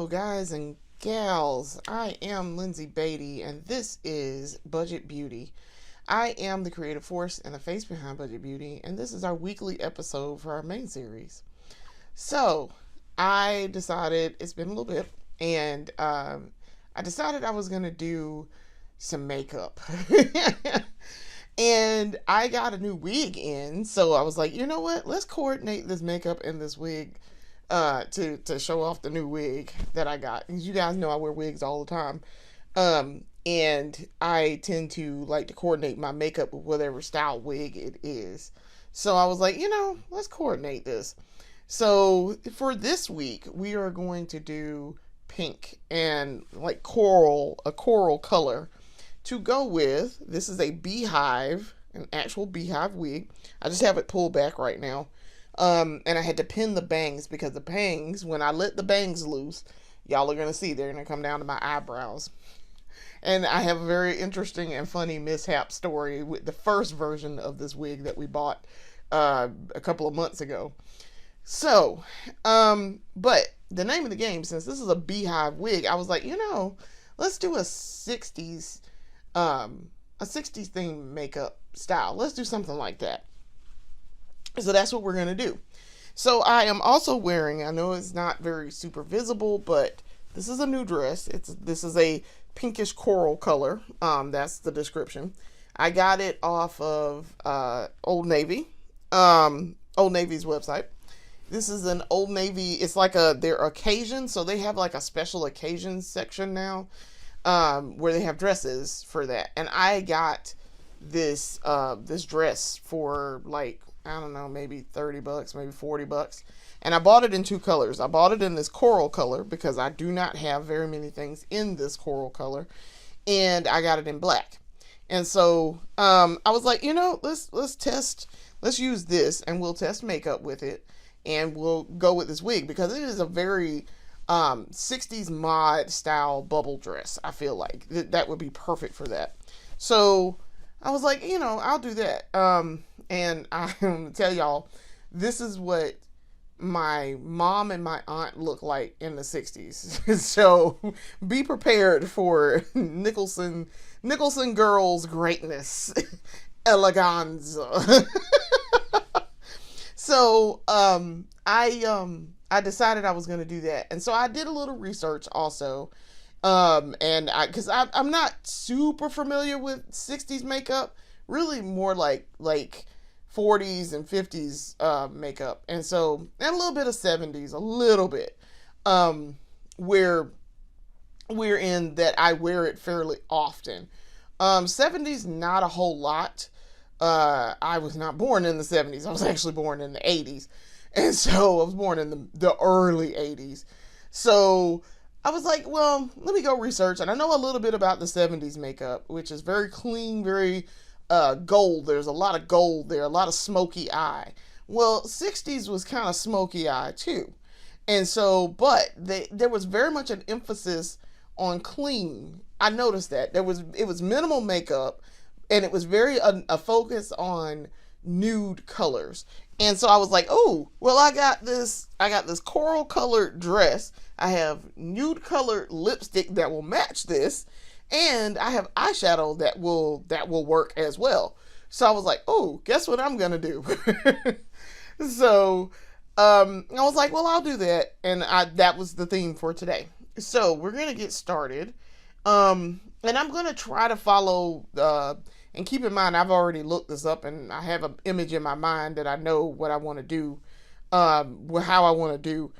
Hello, guys and gals. I am Lindsay Beatty, and this is Budget Beauty. I am the creative force and the face behind Budget Beauty, and this is our weekly episode for our main series. So, I decided it's been a little bit, and I decided I was going to do some makeup. And I got a new wig in, so I was like, you know what? Let's coordinate this makeup and this wig to show off the new wig that I got. As you guys know, I wear wigs all the time. And I tend to like to coordinate my makeup with whatever style wig it is. So I was like, let's coordinate this. So for this week, we are going to do pink and like a coral color to go with. This is a beehive, an actual beehive wig. I just have it pulled back right now. And I had to pin the bangs because the bangs, when I let the bangs loose, y'all are going to see they're going to come down to my eyebrows. And I have a very interesting and funny mishap story with the first version of this wig that we bought a couple of months ago. So, but the name of the game, since this is a beehive wig, I was like, let's do a 60s themed makeup style. Let's do something like that. So that's what we're going to do. So I am also wearing, I know it's not very super visible, but this is a new dress. This is a pinkish coral color. That's the description. I got it off of Old Navy, Old Navy's website. This is an Old Navy. It's like their occasion. So they have like a special occasions section now, where they have dresses for that. And I got this dress for like, I don't know, maybe $30, maybe $40. And I bought it in two colors. I bought it in this coral color because I do not have very many things in this coral color. And I got it in black. And so, I was like, let's use this and we'll test makeup with it. And we'll go with this wig because it is a very 60s mod style bubble dress. I feel like that would be perfect for that. So I was like, I'll do that. And I'm going to tell y'all, this is what my mom and my aunt look like in the 60s. So be prepared for Nicholson girls greatness. Eleganza. So, I decided I was going to do that. And so I did a little research also. Cause I'm not super familiar with 60s makeup, really more like 40s and 50s, makeup. And so, and a little bit of 70s, a little bit, where we're in that I wear it fairly often. 70s, not a whole lot. I was not born in the 70s. I was actually born in the 80s. And so I was born in the early 80s. So I was like, well, let me go research. And I know a little bit about the 70s makeup, which is very clean, very gold. There's a lot of gold there, a lot of smoky eye. Well, 60s was kind of smoky eye too. And so, but there was very much an emphasis on clean. I noticed that it was minimal makeup. And it was very a focus on nude colors. And so I was like, oh, well, I got this coral colored dress. I have nude colored lipstick that will match this. And I have eyeshadow that will work as well. So I was like, oh, guess what I'm going to do? So I was like, well, I'll do that. And that was the theme for today. So we're going to get started. And I'm going to try to follow, and keep in mind, I've already looked this up and I have an image in my mind that I know what I want to do, how I want to do.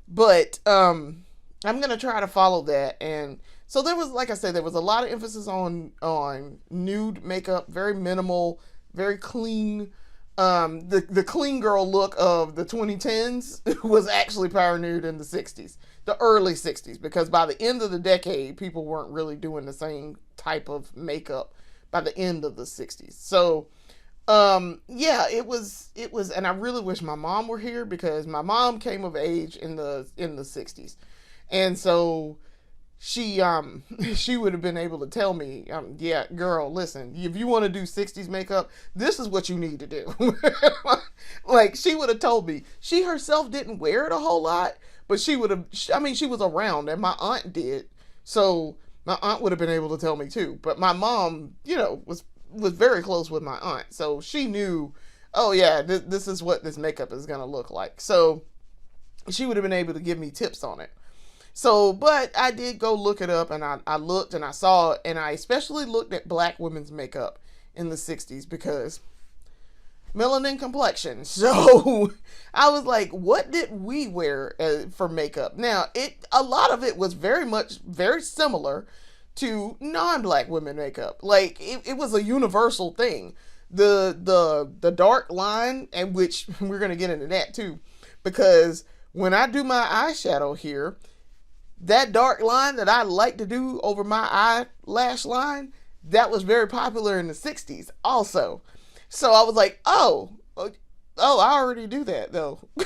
But I'm going to try to follow that. And so there was, like I said, there was a lot of emphasis on nude makeup, very minimal, very clean. The clean girl look of the 2010s was actually power nude in the 60s. The early 60s, because by the end of the decade, people weren't really doing the same type of makeup by the end of the 60s. So, yeah, it was, and I really wish my mom were here because my mom came of age in the 60s. And so she would have been able to tell me, yeah, girl, listen, if you want to do 60s makeup, this is what you need to do. Like, she would have told me. She herself didn't wear it a whole lot, but she would have, I mean, she was around and my aunt did. So my aunt would have been able to tell me too. But my mom, was very close with my aunt. So she knew, oh yeah, this is what this makeup is going to look like. So she would have been able to give me tips on it. So, but I did go look it up and I looked and I saw it, and I especially looked at black women's makeup in the 60s because melanin complexion. So I was like, what did we wear for makeup? Now, a lot of it was very similar to non-black women makeup. Like it was a universal thing. The dark line, and which we're going to get into that too, because when I do my eyeshadow here, that dark line that I like to do over my eyelash line, that was very popular in the 60s also. So I was like, oh, I already do that though. I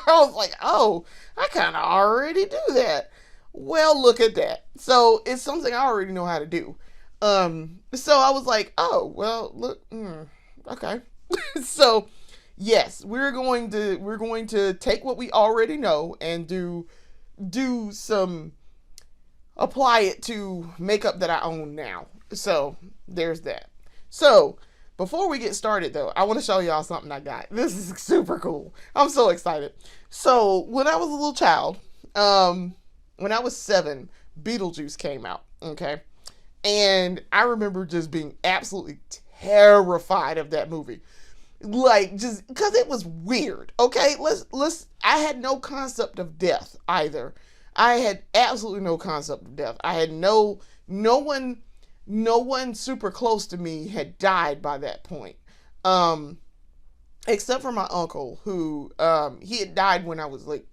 was like, oh, I kind of already do that. Well, look at that. So it's something I already know how to do. So I was like, oh, well, look, okay. So yes, we're going to take what we already know and apply it to makeup that I own now. So there's that. So before we get started though, I want to show y'all something I got. This is super cool. I'm so excited. So when I was a little child, when I was 7, Beetlejuice came out. Okay. And I remember just being absolutely terrified of that movie. Like, just because it was weird. Okay, I had no concept of death either. I had absolutely no concept of death. I had no one super close to me had died by that point. Except for my uncle, who he had died when I was like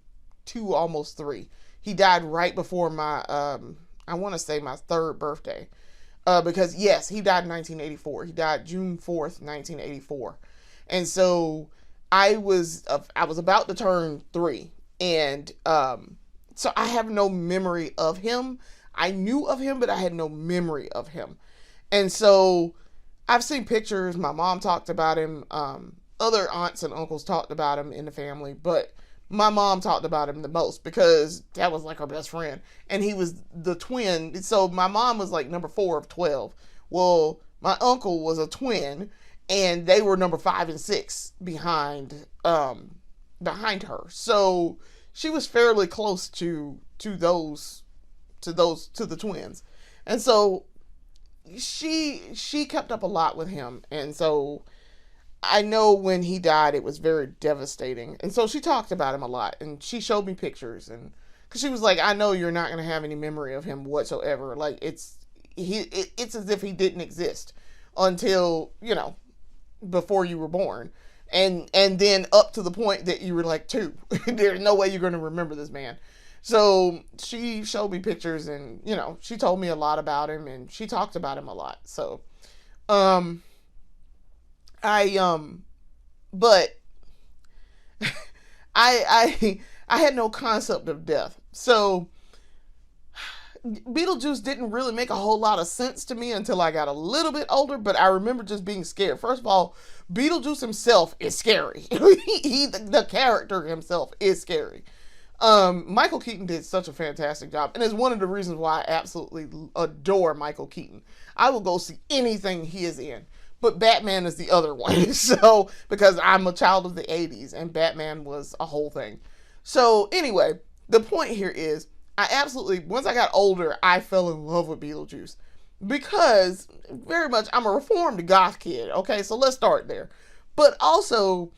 2, almost 3. He died right before my I want to say my 3rd birthday. Because yes, he died in 1984. He died June 4th, 1984. And so I was about to turn 3, and so I have no memory of him. I knew of him, but I had no memory of him. And so I've seen pictures. My mom talked about him. Other aunts and uncles talked about him in the family, but my mom talked about him the most because that was like her best friend, and he was the twin. So my mom was like number 4 of 12. Well, my uncle was a twin, and they were number 5 and 6 behind her. So she was fairly close to the twins. And so she kept up a lot with him. And so I know when he died, it was very devastating. And so she talked about him a lot, and she showed me pictures, and because she was like, I know you're not going to have any memory of him whatsoever. Like it's as if he didn't exist until, before you were born, and then up to the point that you were like 2. There's no way you're going to remember this man. So she showed me pictures, and she told me a lot about him, and she talked about him a lot. So but I had no concept of death. So Beetlejuice didn't really make a whole lot of sense to me until I got a little bit older, but I remember just being scared. First of all, Beetlejuice himself is scary. The character himself is scary. Michael Keaton did such a fantastic job, and it's one of the reasons why I absolutely adore Michael Keaton. I will go see anything he is in, but Batman is the other one. So, because I'm a child of the 80s, and Batman was a whole thing. So anyway, the point here is, once I got older, I fell in love with Beetlejuice because very much I'm a reformed goth kid. Okay, so let's start there. But also,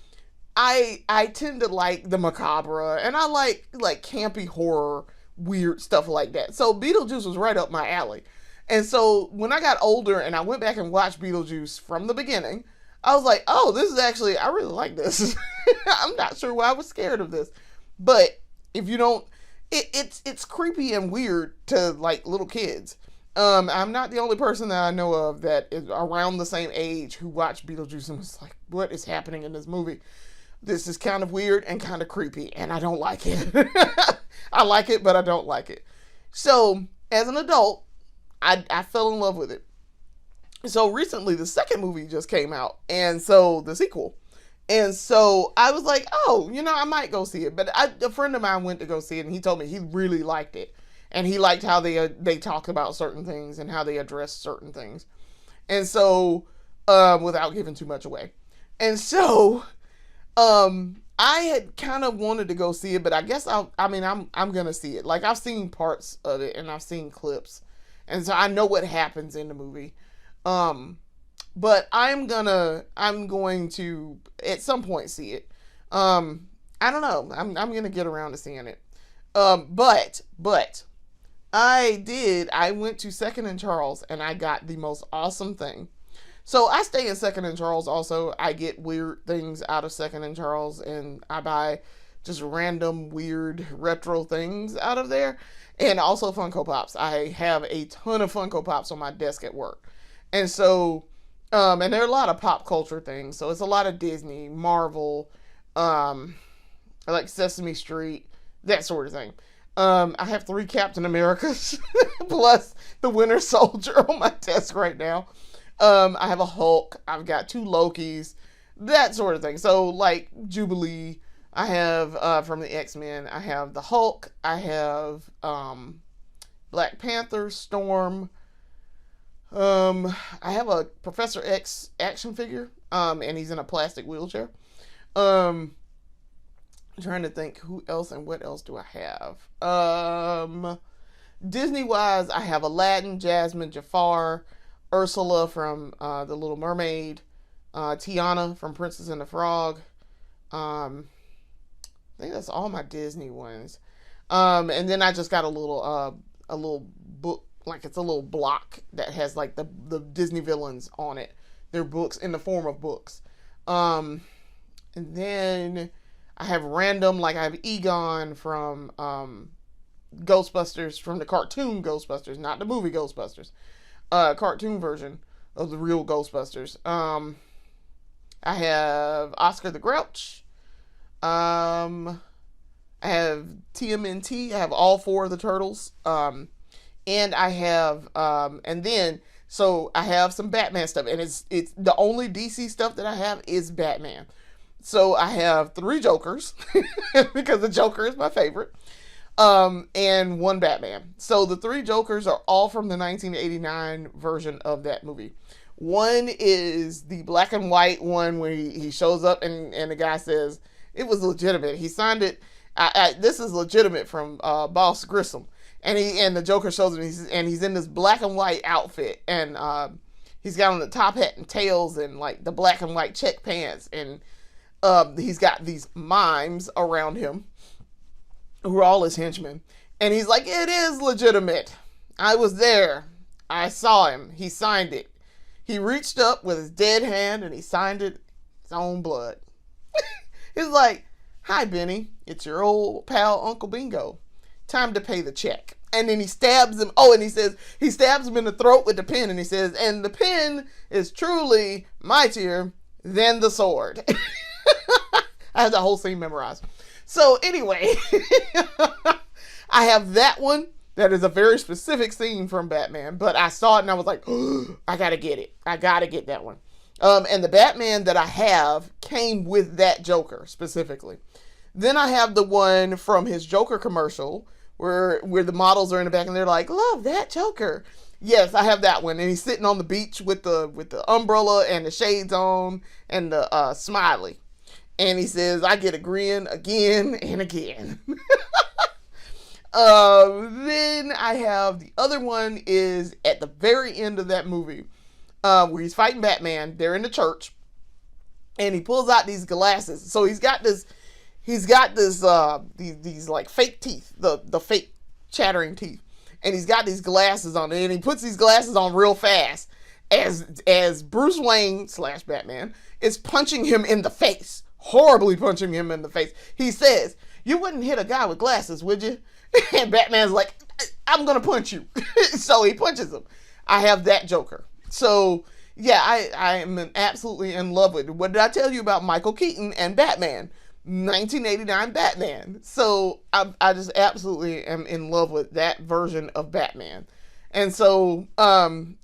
I tend to like the macabre, and I like campy horror, weird stuff like that. So Beetlejuice was right up my alley. And so when I got older and I went back and watched Beetlejuice from the beginning, I was like, oh, this is actually, I really like this. I'm not sure why I was scared of this. But if you don't, it's creepy and weird to like little kids. I'm not the only person that I know of that is around the same age who watched Beetlejuice and was like, what is happening in this movie? This is kind of weird and kind of creepy, and I don't like it. I like it, but I don't like it. So as an adult, I fell in love with it. So recently, the second movie just came out, and so the sequel. And so I was like, oh, I might go see it. But a friend of mine went to go see it, and he told me he really liked it, and he liked how they talk about certain things and how they address certain things. And so, without giving too much away, and so, I had kind of wanted to go see it, but I guess I'm gonna see it. Like, I've seen parts of it and I've seen clips, and so I know what happens in the movie. But I'm going to at some point see it. I don't know. I'm gonna get around to seeing it. But I went to Second and Charles, and I got the most awesome thing. So I stay in Second and Charles also. I get weird things out of Second and Charles, and I buy just random weird retro things out of there. And also Funko Pops. I have a ton of Funko Pops on my desk at work. And so, and there are a lot of pop culture things. So it's a lot of Disney, Marvel, like Sesame Street, that sort of thing. I have 3 Captain Americas plus the Winter Soldier on my desk right now. I have a Hulk. I've got 2 Lokis, that sort of thing. So like Jubilee, I have from the X-Men. I have the Hulk. I have Black Panther, Storm. I have a Professor X action figure, and he's in a plastic wheelchair. I'm trying to think who else and what else do I have. Disney wise, I have Aladdin, Jasmine, Jafar, Ursula from The Little Mermaid, Tiana from Princess and the Frog. I think that's all my Disney ones. And then I just got a little book, like it's a little block that has like the Disney villains on it. They're books in the form of books. And then I have random, like I have Egon from Ghostbusters, from the cartoon Ghostbusters, not the movie Ghostbusters. Cartoon version of the real Ghostbusters. I have Oscar the Grouch. I have TMNT. I have all 4 of the turtles. And I have, and then, so I have some Batman stuff, and it's the only DC stuff that I have is Batman. So I have 3 Jokers because the Joker is my favorite. And 1 Batman. So the 3 Jokers are all from the 1989 version of that movie. One is the black and white one where he shows up and the guy says it was legitimate. He signed it. This is legitimate from Boss Grissom. And the Joker shows him, and he's in this black and white outfit, and he's got on the top hat and tails and like the black and white check pants, and he's got these mimes around him who are all his henchmen. And he's like, it is legitimate. I was there. I saw him. He signed it. He reached up with his dead hand and he signed it his own blood. He's like, hi, Benny. It's your old pal, Uncle Bingo. Time to pay the check. And then he stabs him. Oh, and he stabs him in the throat with the pen. And he says, and the pen is truly mightier than the sword. I have the whole scene memorized. So anyway, I have that one. That is a very specific scene from Batman, but I saw it and I was like, oh, I gotta get it. I gotta get that one. And the Batman that I have came with that Joker specifically. Then I have the one from his Joker commercial where the models are in the back and they're like, love that Joker. Yes, I have that one. And he's sitting on the beach with the umbrella and the shades on and the smiley. And he says, I get a grin again and again. Then I have the other one is at the very end of that movie, where he's fighting Batman. They're in the church, and he pulls out these glasses. So he's got this these like fake teeth, the fake chattering teeth, and he's got these glasses on, and he puts these glasses on real fast as Bruce Wayne / Batman is punching him in the face. Horribly punching him in the face. He says, you wouldn't hit a guy with glasses, would you? And Batman's like, I'm going to punch you. So he punches him. I have that Joker. So, yeah, I am absolutely in love with it. What did I tell you about Michael Keaton and Batman? 1989 Batman. So, I just absolutely am in love with that version of Batman. And so,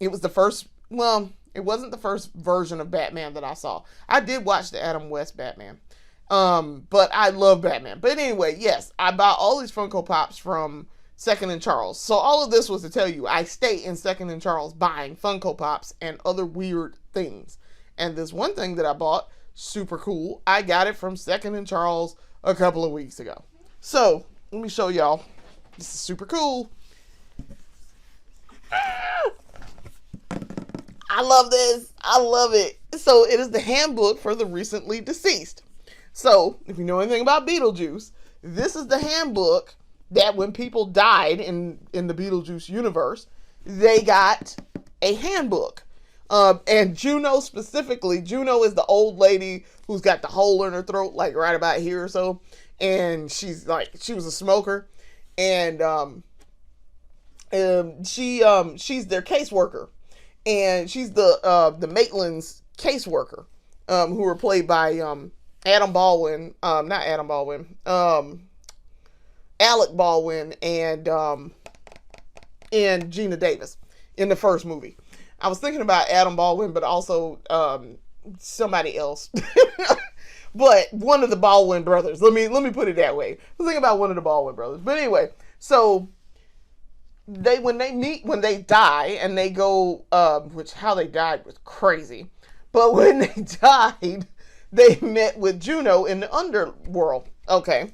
it was the first, well, It wasn't the first version of Batman that I saw. I did watch the Adam West Batman. But I love Batman. But anyway, yes, I bought all these Funko Pops from Second and Charles. So all of this was to tell you I stay in Second and Charles buying Funko Pops and other weird things. And this one thing that I bought, super cool, I got it from Second and Charles a couple of weeks ago. So let me show y'all. This is super cool. I love this. I love it. So it is the handbook for the recently deceased. So if you know anything about Beetlejuice, this is the handbook that when people died in the Beetlejuice universe, they got a handbook. And Juno specifically, Juno is the old lady who's got the hole in her throat, like right about here or so. And she was a smoker. And she's their caseworker. And she's the Maitland's caseworker, who were played by Adam Baldwin, not Adam Baldwin, Alec Baldwin and Gina Davis in the first movie. I was thinking about Adam Baldwin, but also somebody else. But one of the Baldwin brothers. Let me put it that way. I was thinking about one of the Baldwin brothers. But anyway, so when they die and they go, which how they died was crazy. But when they died, they met with Juno in the underworld. Okay.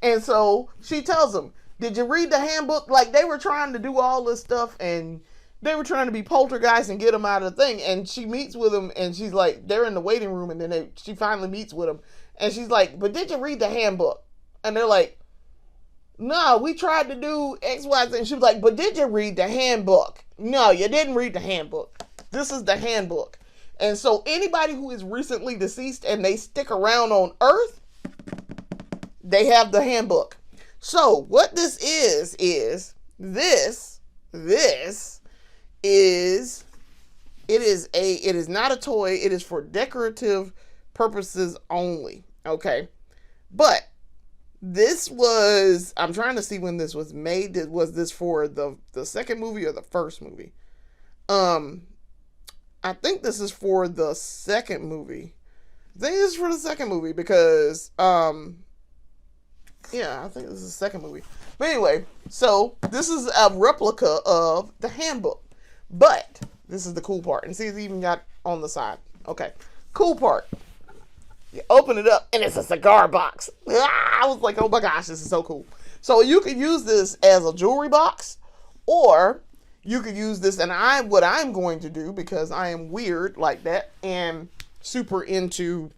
And so she tells them, did you read the handbook? Like, they were trying to do all this stuff and they were trying to be poltergeists and get them out of the thing. And she meets with them and she's like, they're in the waiting room. And then she finally meets with them. And she's like, but did you read the handbook? And they're like, no, we tried to do X, Y, Z. And she was like, but did you read the handbook? No, you didn't read the handbook. This is the handbook. And so anybody who is recently deceased and they stick around on Earth, they have the handbook. So what this is it is not a toy. It is for decorative purposes only. Okay. But this was, I'm trying to see when this was made. Was this for the second movie or the first movie? I think this is for the second movie. I think this is for the second movie because, yeah, I think this is the second movie. But anyway, so this is a replica of the handbook. But this is the cool part. And see, it's even got on the side. Okay, cool part. You open it up and it's a cigar box. I was like, oh my gosh, this is so cool. So you could use this as a jewelry box, or you could use this, and what I'm going to do, because I am weird like that and super into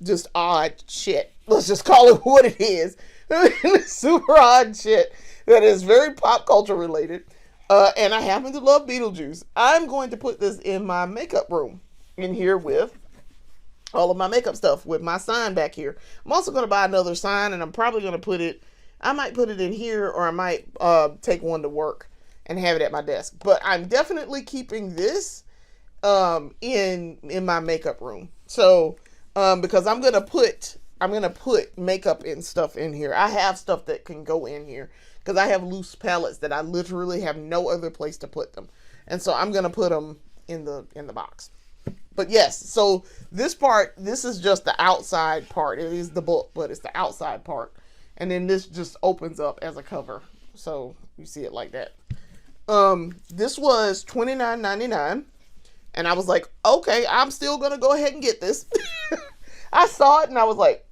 just odd shit. Let's just call it what it is. Super odd shit that is very pop culture related. And I happen to love Beetlejuice. I'm going to put this in my makeup room in here with all of my makeup stuff with my sign back here. I'm also going to buy another sign, and I'm probably going to I might put it in here, or I might take one to work and have it at my desk. But I'm definitely keeping this in my makeup room. So because I'm gonna put makeup and stuff in here. I have stuff that can go in here because I have loose palettes that I literally have no other place to put them, and so I'm gonna put them in the box. But yes, so this is just the outside part. It is the book, but it's the outside part, and then this just opens up as a cover, so you see it like that. This was $29.99, and I was like, okay, I'm still gonna go ahead and get this. I saw it and I was like,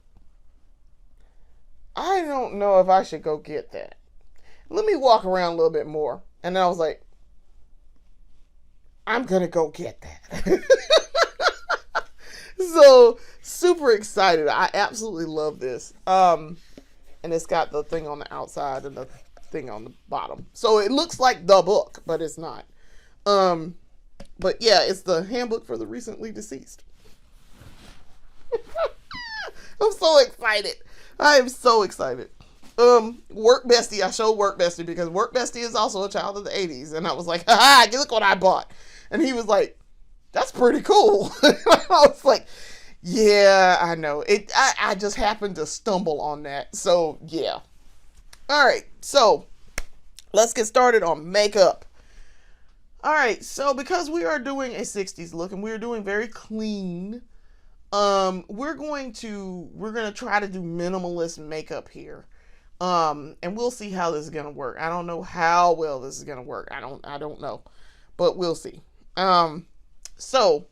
I don't know if I should go get that. Let me walk around a little bit more. And then I was like, I'm gonna go get that. So super excited. I absolutely love this. And it's got the thing on the outside and the thing on the bottom. So it looks like the book, but it's not. But yeah, it's the handbook for the recently deceased. I'm so excited. I am so excited. Work Bestie. I showed Work Bestie because Work Bestie is also a child of the 80s. And I was like, haha, look what I bought. And he was like, that's pretty cool. I was like, yeah, I know. I just happened to stumble on that. So yeah. All right. So let's get started on makeup. All right, so because we are doing a 60s look and we're doing very clean, we're gonna try to do minimalist makeup here. And we'll see how this is gonna work. I don't know how well this is gonna work. I don't know, but we'll see. So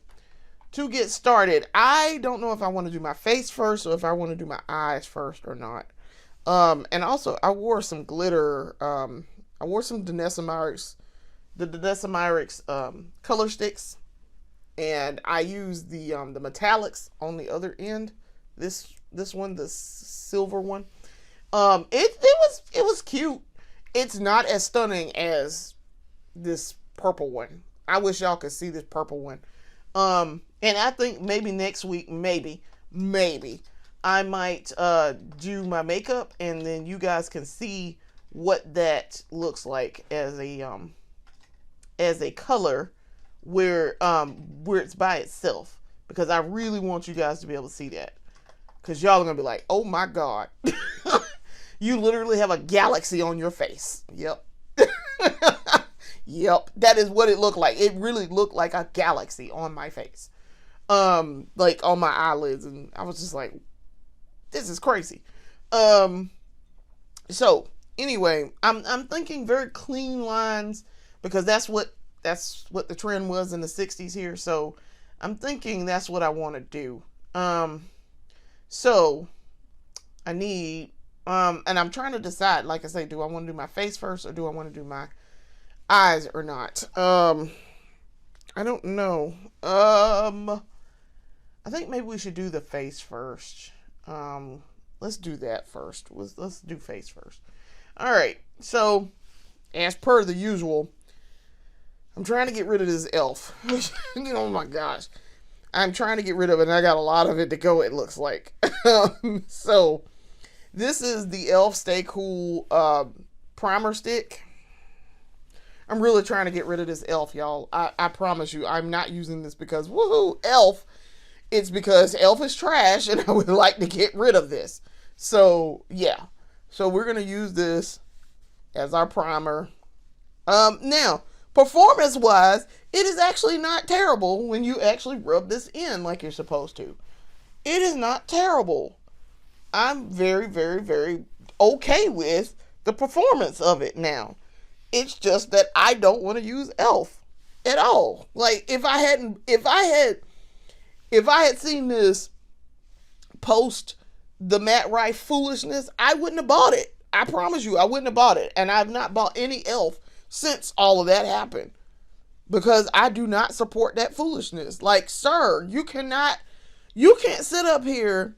to get started, I don't know if I want to do my face first or if I want to do my eyes first or not. And also I wore some glitter. I wore some the Denesamyrix color sticks, and I used the metallics on the other end. This one, the silver one. It was cute. It's not as stunning as this purple one. I wish y'all could see this purple one. And I think maybe next week, maybe I might do my makeup, and then you guys can see what that looks like as a color where it's by itself, because I really want you guys to be able to see that, because y'all are gonna be like, oh my god. You literally have a galaxy on your face. Yep. Yep, that is what it looked like. It really looked like a galaxy on my face, like on my eyelids, and I was just like, this is crazy. So anyway, I'm thinking very clean lines, because that's what the trend was in the 60s here. So I'm thinking that's what I want to do. So I need, and I'm trying to decide, like I say, do I want to do my face first or do I want to do my eyes or not? I don't know. I think maybe we should do the face first. Let's do that first. Let's do face first. All right. So, as per the usual, I'm trying to get rid of this elf. Oh my gosh. I'm trying to get rid of it, and I got a lot of it to go, it looks like. So, this is the elf Stay Cool primer stick. I'm really trying to get rid of this elf, y'all. I promise you, I'm not using this because, woohoo, elf. It's because elf is trash, and I would like to get rid of this. So, yeah. So, we're going to use this as our primer. Now, performance-wise, it is actually not terrible when you actually rub this in like you're supposed to. It is not terrible. I'm very, very, very okay with the performance of it now. It's just that I don't want to use elf at all. Like, if I had seen this post the Matt Rife foolishness, I wouldn't have bought it. I promise you, I wouldn't have bought it. And I've not bought any elf since all of that happened, because I do not support that foolishness. Like, sir, you can't sit up here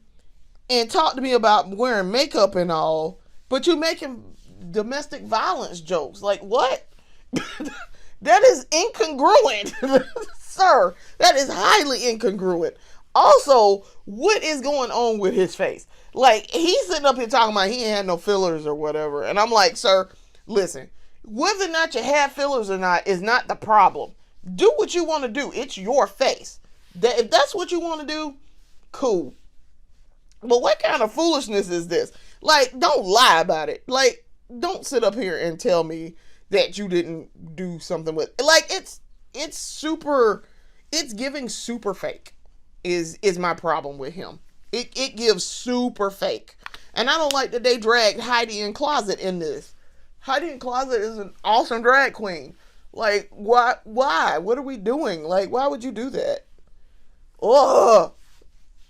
and talk to me about wearing makeup and all, but you making domestic violence jokes. Like, what? That is incongruent. Sir, that is highly incongruent. Also, what is going on with his face? Like, he's sitting up here talking about he ain't had no fillers or whatever. And I'm like, sir, listen, whether or not you have fillers or not is not the problem. Do what you want to do. It's your face. If that's what you want to do, cool. But what kind of foolishness is this? Like, don't lie about it. Like, don't sit up here and tell me that you didn't do something with, like, it's giving super fake is my problem with him. It gives super fake. And I don't like that they dragged Heidi N Closet in this. Heidi N Closet is an awesome drag queen. Like, why? What are we doing? Like, why would you do that? Ugh.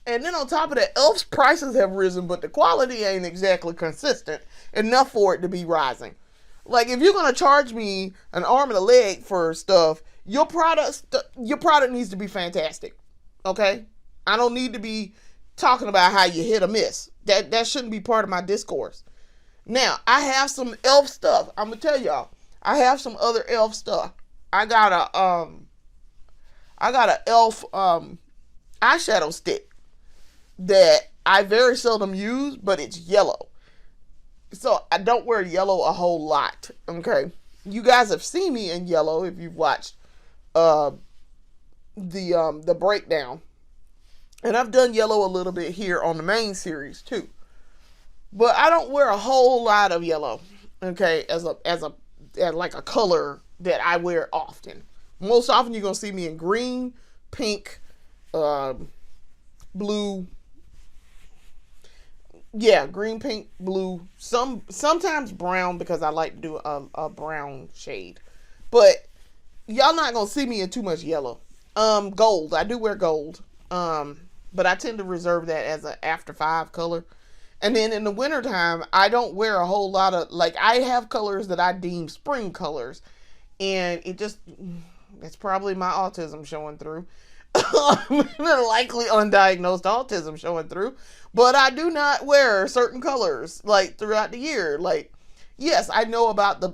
And then on top of that, elf's prices have risen, but the quality ain't exactly consistent enough for it to be rising. Like, if you're gonna charge me an arm and a leg for stuff, your product needs to be fantastic. Okay? I don't need to be talking about how you hit or miss. That shouldn't be part of my discourse. Now, I have some elf stuff. I'm gonna tell y'all. I have some other elf stuff. I got a elf eyeshadow stick that I very seldom use, but it's yellow. So I don't wear yellow a whole lot. Okay. You guys have seen me in yellow if you've watched the breakdown. And I've done yellow a little bit here on the main series too. But I don't wear a whole lot of yellow, okay, as like a color that I wear often. Most often you're gonna see me in green, pink, blue. Yeah, green, pink, blue. Sometimes brown because I like to do a brown shade. But y'all not gonna see me in too much yellow. Gold. I do wear gold. But I tend to reserve that as an after 5 color. And then in the wintertime, I don't wear a whole lot of, like, I have colors that I deem spring colors. And it's probably my autism showing through. Likely undiagnosed autism showing through. But I do not wear certain colors, like, throughout the year. Like, yes, I know about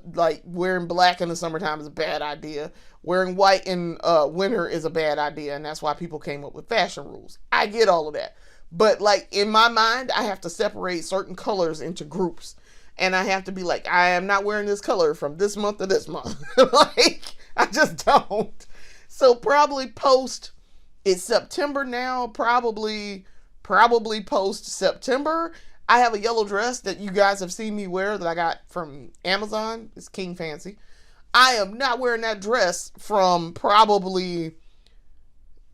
wearing black in the summertime is a bad idea. Wearing white in winter is a bad idea. And that's why people came up with fashion rules. I get all of that. But, like, in my mind, I have to separate certain colors into groups. And I have to be like, I am not wearing this color from this month to this month. Like, I just don't. So probably it's September now, probably post September. I have a yellow dress that you guys have seen me wear that I got from Amazon. It's King Fancy. I am not wearing that dress from probably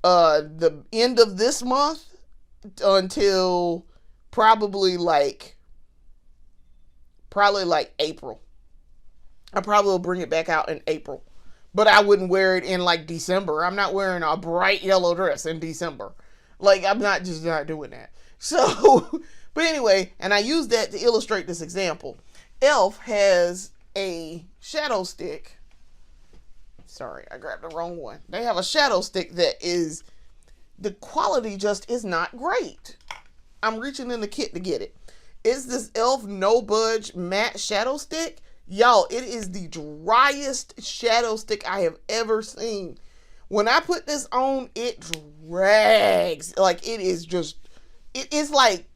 the end of this month until probably like April. I probably will bring it back out in April. But I wouldn't wear it in like December. I'm not wearing a bright yellow dress in December. Like, I'm not doing that. So, but anyway, and I use that to illustrate this example. Elf has a shadow stick. Sorry, I grabbed the wrong one. They have a shadow stick that is, the quality just is not great. I'm reaching in the kit to get it. It's this Elf No Budge matte shadow stick. Y'all, it is the driest shadow stick I have ever seen. When I put this on, it drags. Like, it is just, it's like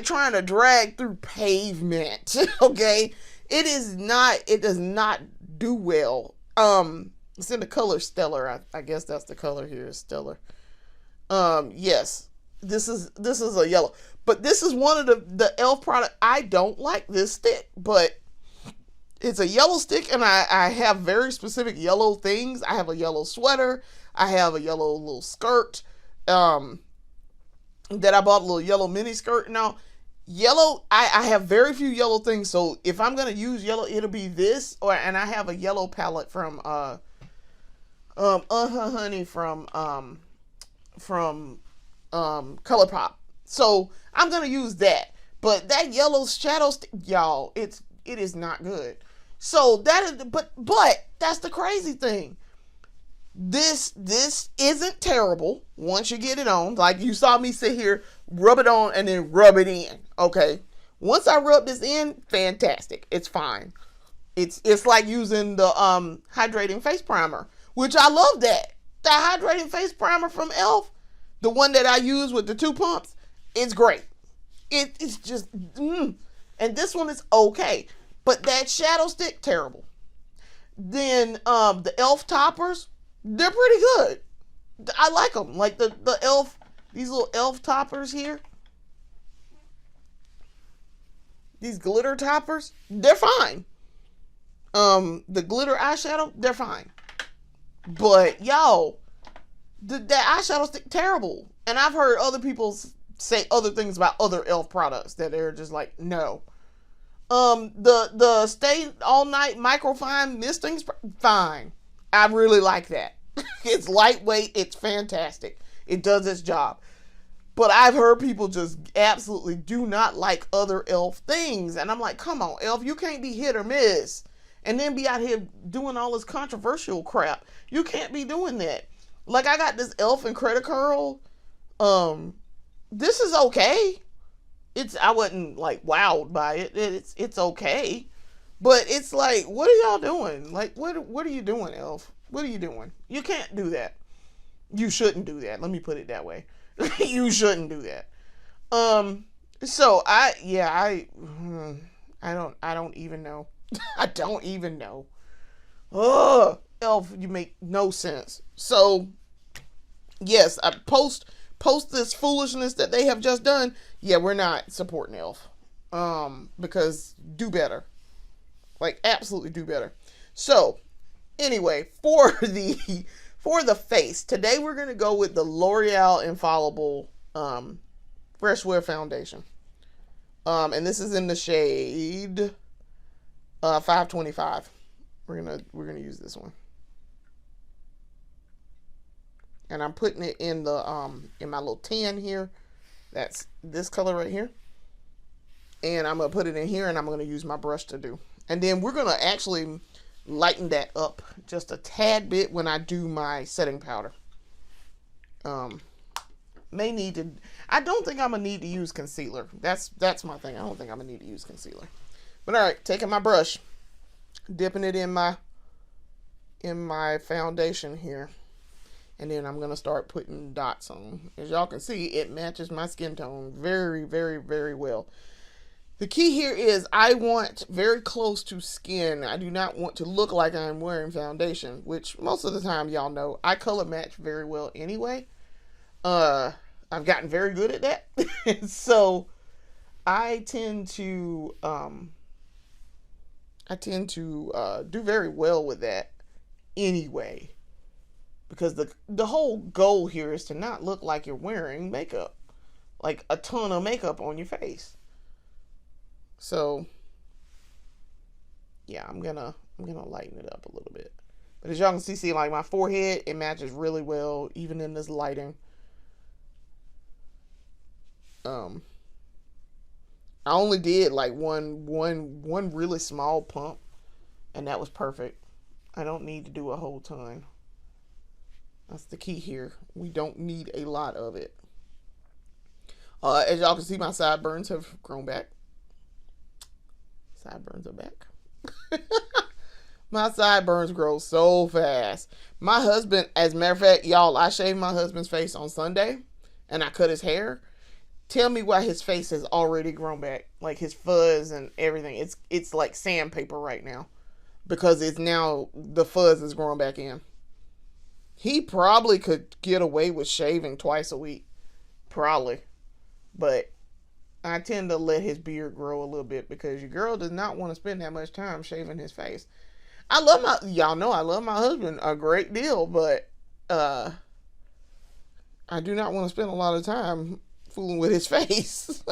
trying to drag through pavement. Okay? It does not do well. It's in the color Stellar. I guess that's the color here is Stellar. Yes. This is a yellow. But this is one of the Elf product. I don't like this stick, but it's a yellow stick, and I have very specific yellow things. I have a yellow sweater. I have a yellow little skirt that I bought, a little yellow mini skirt. Now, yellow, I have very few yellow things, so if I'm going to use yellow, it'll be this, and I have a yellow palette from Honey from ColourPop. So I'm going to use that. But that yellow shadow stick, y'all, it is not good. So that is, but that's the crazy thing. This isn't terrible once you get it on. Like, you saw me sit here, rub it on, and then rub it in. Okay. Once I rub this in, fantastic. It's fine. It's like using the hydrating face primer, which I love that. The hydrating face primer from Elf, the one that I use with the 2 pumps, it's great. It's just, and this one is okay. But that shadow stick, terrible. Then the Elf toppers, they're pretty good. I like them. Like the Elf, these little Elf toppers here. These glitter toppers, they're fine. The glitter eyeshadow, they're fine. But y'all, that eyeshadow stick, terrible. And I've heard other people say other things about other Elf products that they're just like, no. The Stay All Night Microfine Misting Spray, fine. I really like that. It's lightweight. It's fantastic. It does its job. But I've heard people just absolutely do not like other Elf things. And I'm like, come on, Elf, you can't be hit or miss and then be out here doing all this controversial crap. You can't be doing that. Like, I got this Elf and Credit Curl. This is okay. I wasn't like wowed by it. It's okay. But it's like, what are y'all doing? Like, what are you doing, Elf? What are you doing? You can't do that. You shouldn't do that. Let me put it that way. You shouldn't do that. So I don't even know. I don't even know. Ugh, Elf, you make no sense. So yes, I post this foolishness that they have just done. Yeah, we're not supporting Elf. Because do better. Like, absolutely do better. So Anyway, for the face, today we're gonna go with the L'Oreal Infallible Fresh Wear Foundation. And this is in the shade 525. We're gonna use this one, and I'm putting it in the in my little tan here. That's this color right here, and I'm gonna put it in here, and I'm gonna use my brush to do. And then we're gonna actually lighten that up just a tad bit when I do my setting powder. May need to. I don't think I'm gonna need to use concealer. That's my thing. I don't think I'm gonna need to use concealer. But all right, taking my brush, dipping it in my foundation here, and then I'm gonna start putting dots on. As y'all can see, it matches my skin tone very, very, very well. The key here is I want very close to skin. I do not want to look like I'm wearing foundation, which most of the time, y'all know, I color match very well anyway. I've gotten very good at that. So I tend to do very well with that anyway, because the whole goal here is to not look like you're wearing makeup, like a ton of makeup on your face. So yeah, I'm gonna lighten it up a little bit. But as y'all can see like my forehead, it matches really well even in this lighting. I only did like one really small pump, and that was perfect. I don't need to do a whole ton. That's the key here. We don't need a lot of it. As y'all can see, my sideburns have grown back. Sideburns are back. My sideburns grow so fast. My husband, as a matter of fact, y'all, I shaved my husband's face on Sunday, and I cut his hair. Tell me why his face has already grown back, like his fuzz and everything. It's like sandpaper right now, because it's now the fuzz is growing back in. He probably could get away with shaving twice a week, probably, but I tend to let his beard grow a little bit because your girl does not want to spend that much time shaving his face. Y'all know I love my husband a great deal, but I do not want to spend a lot of time fooling with his face.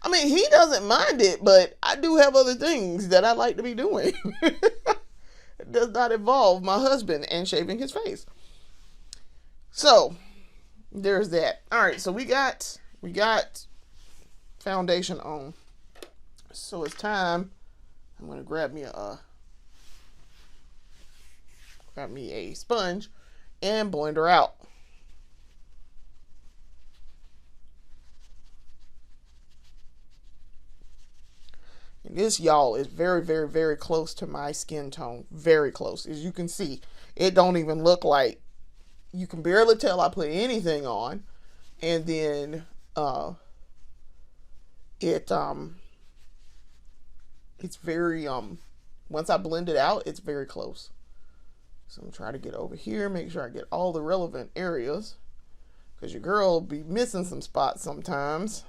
I mean, he doesn't mind it, but I do have other things that I like to be doing. It does not involve my husband and shaving his face. So there's that. All right, so we got foundation on. So it's time. I'm gonna grab me a sponge and blend her out. And this, y'all, is very, very, very close to my skin tone. Very close. As you can see, it don't even look like, you can barely tell I put anything on. And then it's very once I blend it out, it's very close. So I'm trying to get over here, make sure I get all the relevant areas, because your girl will be missing some spots sometimes.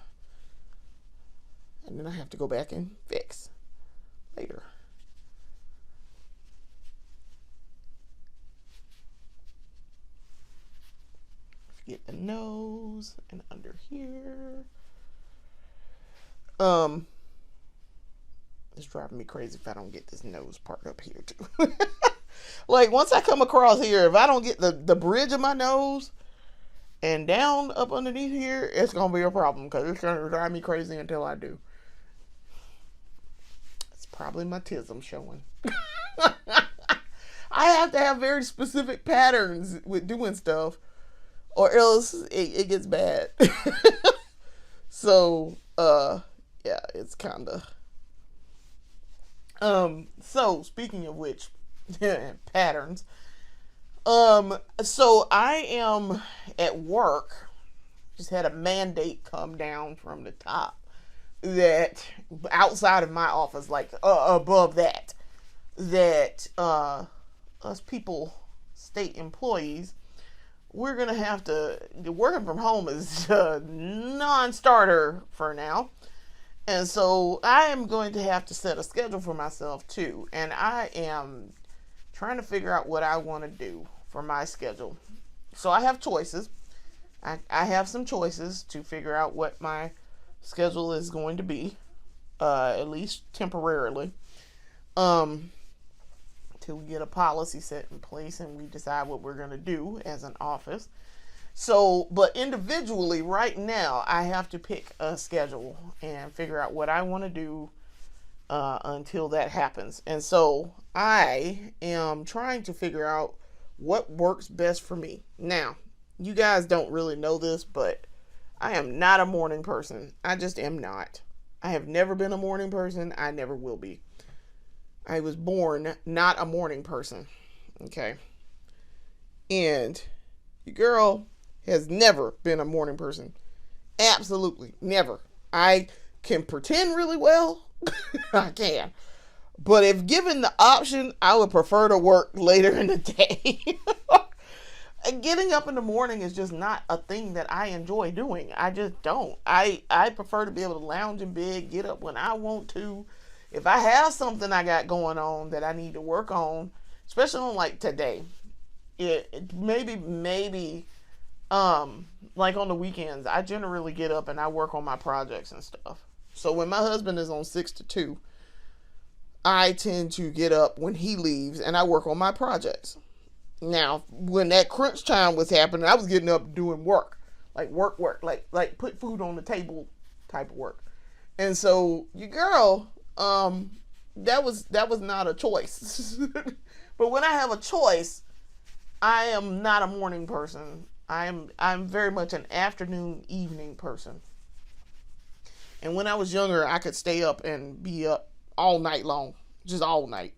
And then I have to go back and fix later. Get the nose and under here. It's driving me crazy if I don't get this nose part up here too. Like once I come across here, if I don't get the bridge of my nose and down up underneath here, it's gonna be a problem, because it's gonna drive me crazy until I do. Probably my tism showing. I have to have very specific patterns with doing stuff, or else it gets bad. So, yeah, it's kind of. So speaking of which, patterns. So I am at work. Just had a mandate come down from the top, that outside of my office, like above that us people, state employees, we're gonna have to, working from home is a non-starter for now, and so I am going to have to set a schedule for myself too. And I am trying to figure out what I want to do for my schedule. So I have choices. I have some choices to figure out what my schedule is going to be, at least temporarily, till we get a policy set in place and we decide what we're going to do as an office. So, but individually, right now, I have to pick a schedule and figure out what I want to do until that happens. And so I am trying to figure out what works best for me. Now, you guys don't really know this, but I am not a morning person. I just am not. I have never been a morning person. I never will be. I was born not a morning person. Okay. And your girl has never been a morning person. Absolutely never. I can pretend really well. I can. But if given the option, I would prefer to work later in the day. Getting up in the morning is just not a thing that I enjoy doing. I just don't. I prefer to be able to lounge in bed, get up when I want to. If I have something I got going on that I need to work on, especially on like today, maybe like on the weekends, I generally get up and I work on my projects and stuff. So when my husband is on 6 to 2, I tend to get up when he leaves and I work on my projects. Now, when that crunch time was happening, I was getting up doing work, like like put food on the table type of work. And so your girl, that was not a choice. But when I have a choice, I am not a morning person. I'm very much an afternoon, evening person. And when I was younger, I could stay up and be up all night long, just all night.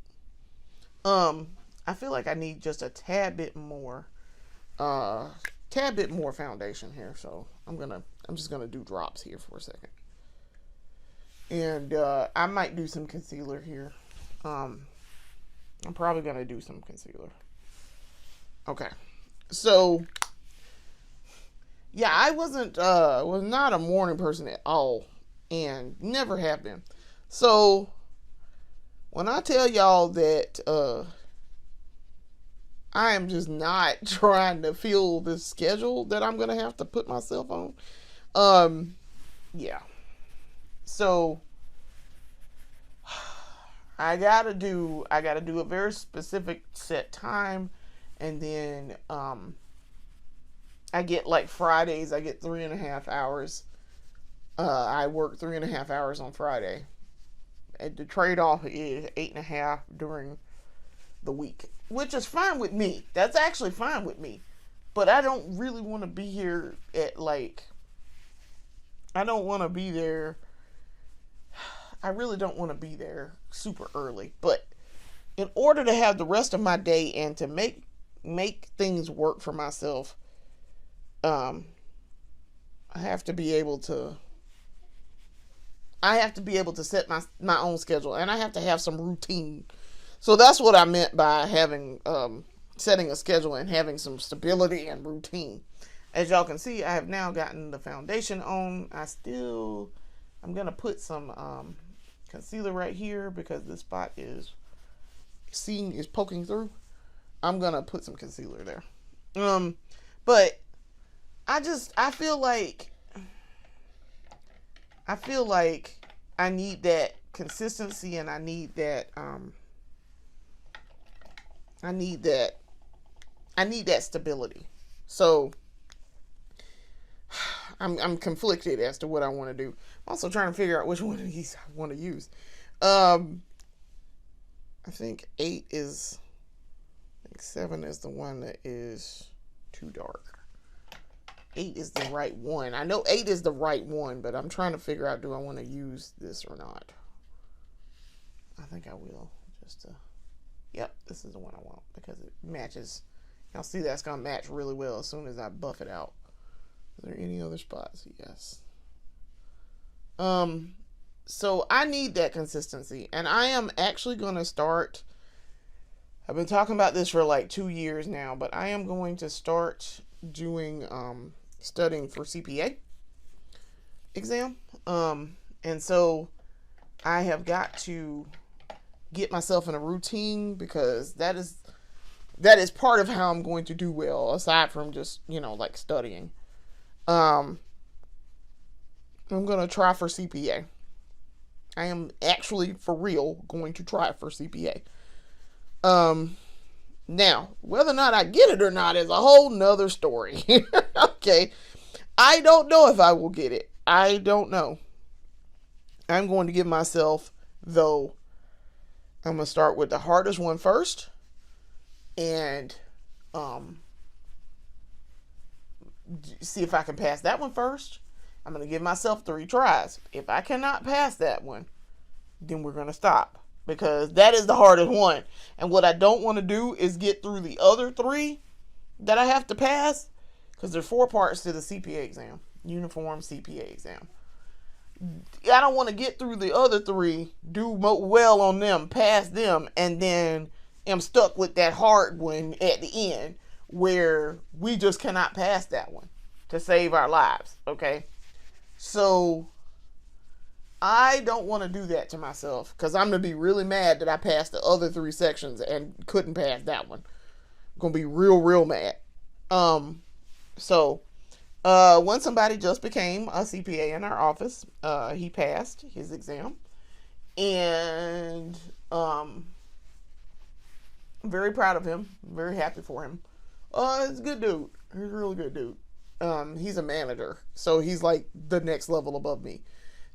I feel like I need just a tad bit more foundation here. So I'm just gonna do drops here for a second. And I might do some concealer here. I'm probably gonna do some concealer. Okay. So yeah, I was not a morning person at all, and never have been. So when I tell y'all that I am just not trying to fill this schedule that I'm gonna have to put myself on, yeah. So I gotta do a very specific set time, and then I get like Fridays, I get 3.5 hours. I work 3.5 hours on Friday. And the trade-off is 8.5 during the week, which is fine with me. That's actually fine with me. But I don't really want to be here at I don't want to be there. I really don't want to be there super early. But in order to have the rest of my day and to make things work for myself, I have to be able to set my own schedule, and I have to have some routine. So that's what I meant by having setting a schedule and having some stability and routine. As y'all can see, I have now gotten the foundation on. I'm gonna put some concealer right here because this spot is poking through. I'm gonna put some concealer there. But I feel like I need that consistency, and I need that stability. So I'm conflicted as to what I want to do. I'm also trying to figure out which one of these I want to use. I think 7 is the one that is too dark. 8 is the right one. I know 8 is the right one, but I'm trying to figure out, do I want to use this or not? I think I will. Yep, this is the one I want because it matches. Y'all see that's going to match really well as soon as I buff it out. Is there any other spots? Yes. So I need that consistency, and I am actually going to start. I've been talking about this for like 2 years now, but I am going to start doing studying for CPA exam. And so I have got to get myself in a routine, because that is part of how I'm going to do well, aside from just, like studying. Um, I'm going to try for CPA. I am actually, for real, going to try for CPA. Um, Now, whether or not I get it or not is a whole nother story. Okay. I don't know if I will get it. I don't know. I'm going to give myself, though, I'm going to start with the hardest one first. And um, see if I can pass that one first. I'm going to give myself 3 tries. If I cannot pass that one, then we're going to stop, because that is the hardest one. And what I don't want to do is get through the other 3 that I have to pass, because there's 4 parts to the CPA exam, uniform CPA exam. I don't want to get through the other 3, do well on them, pass them, and then am stuck with that hard one at the end where we just cannot pass that one to save our lives. Okay. So I don't want to do that to myself, because I'm going to be really mad that I passed the other 3 sections and couldn't pass that one. I'm going to be real mad. So one somebody just became a CPA in our office. He passed his exam, and I'm very proud of him. Very happy for him. He's a good dude. He's a really good dude. He's a manager, so he's like the next level above me.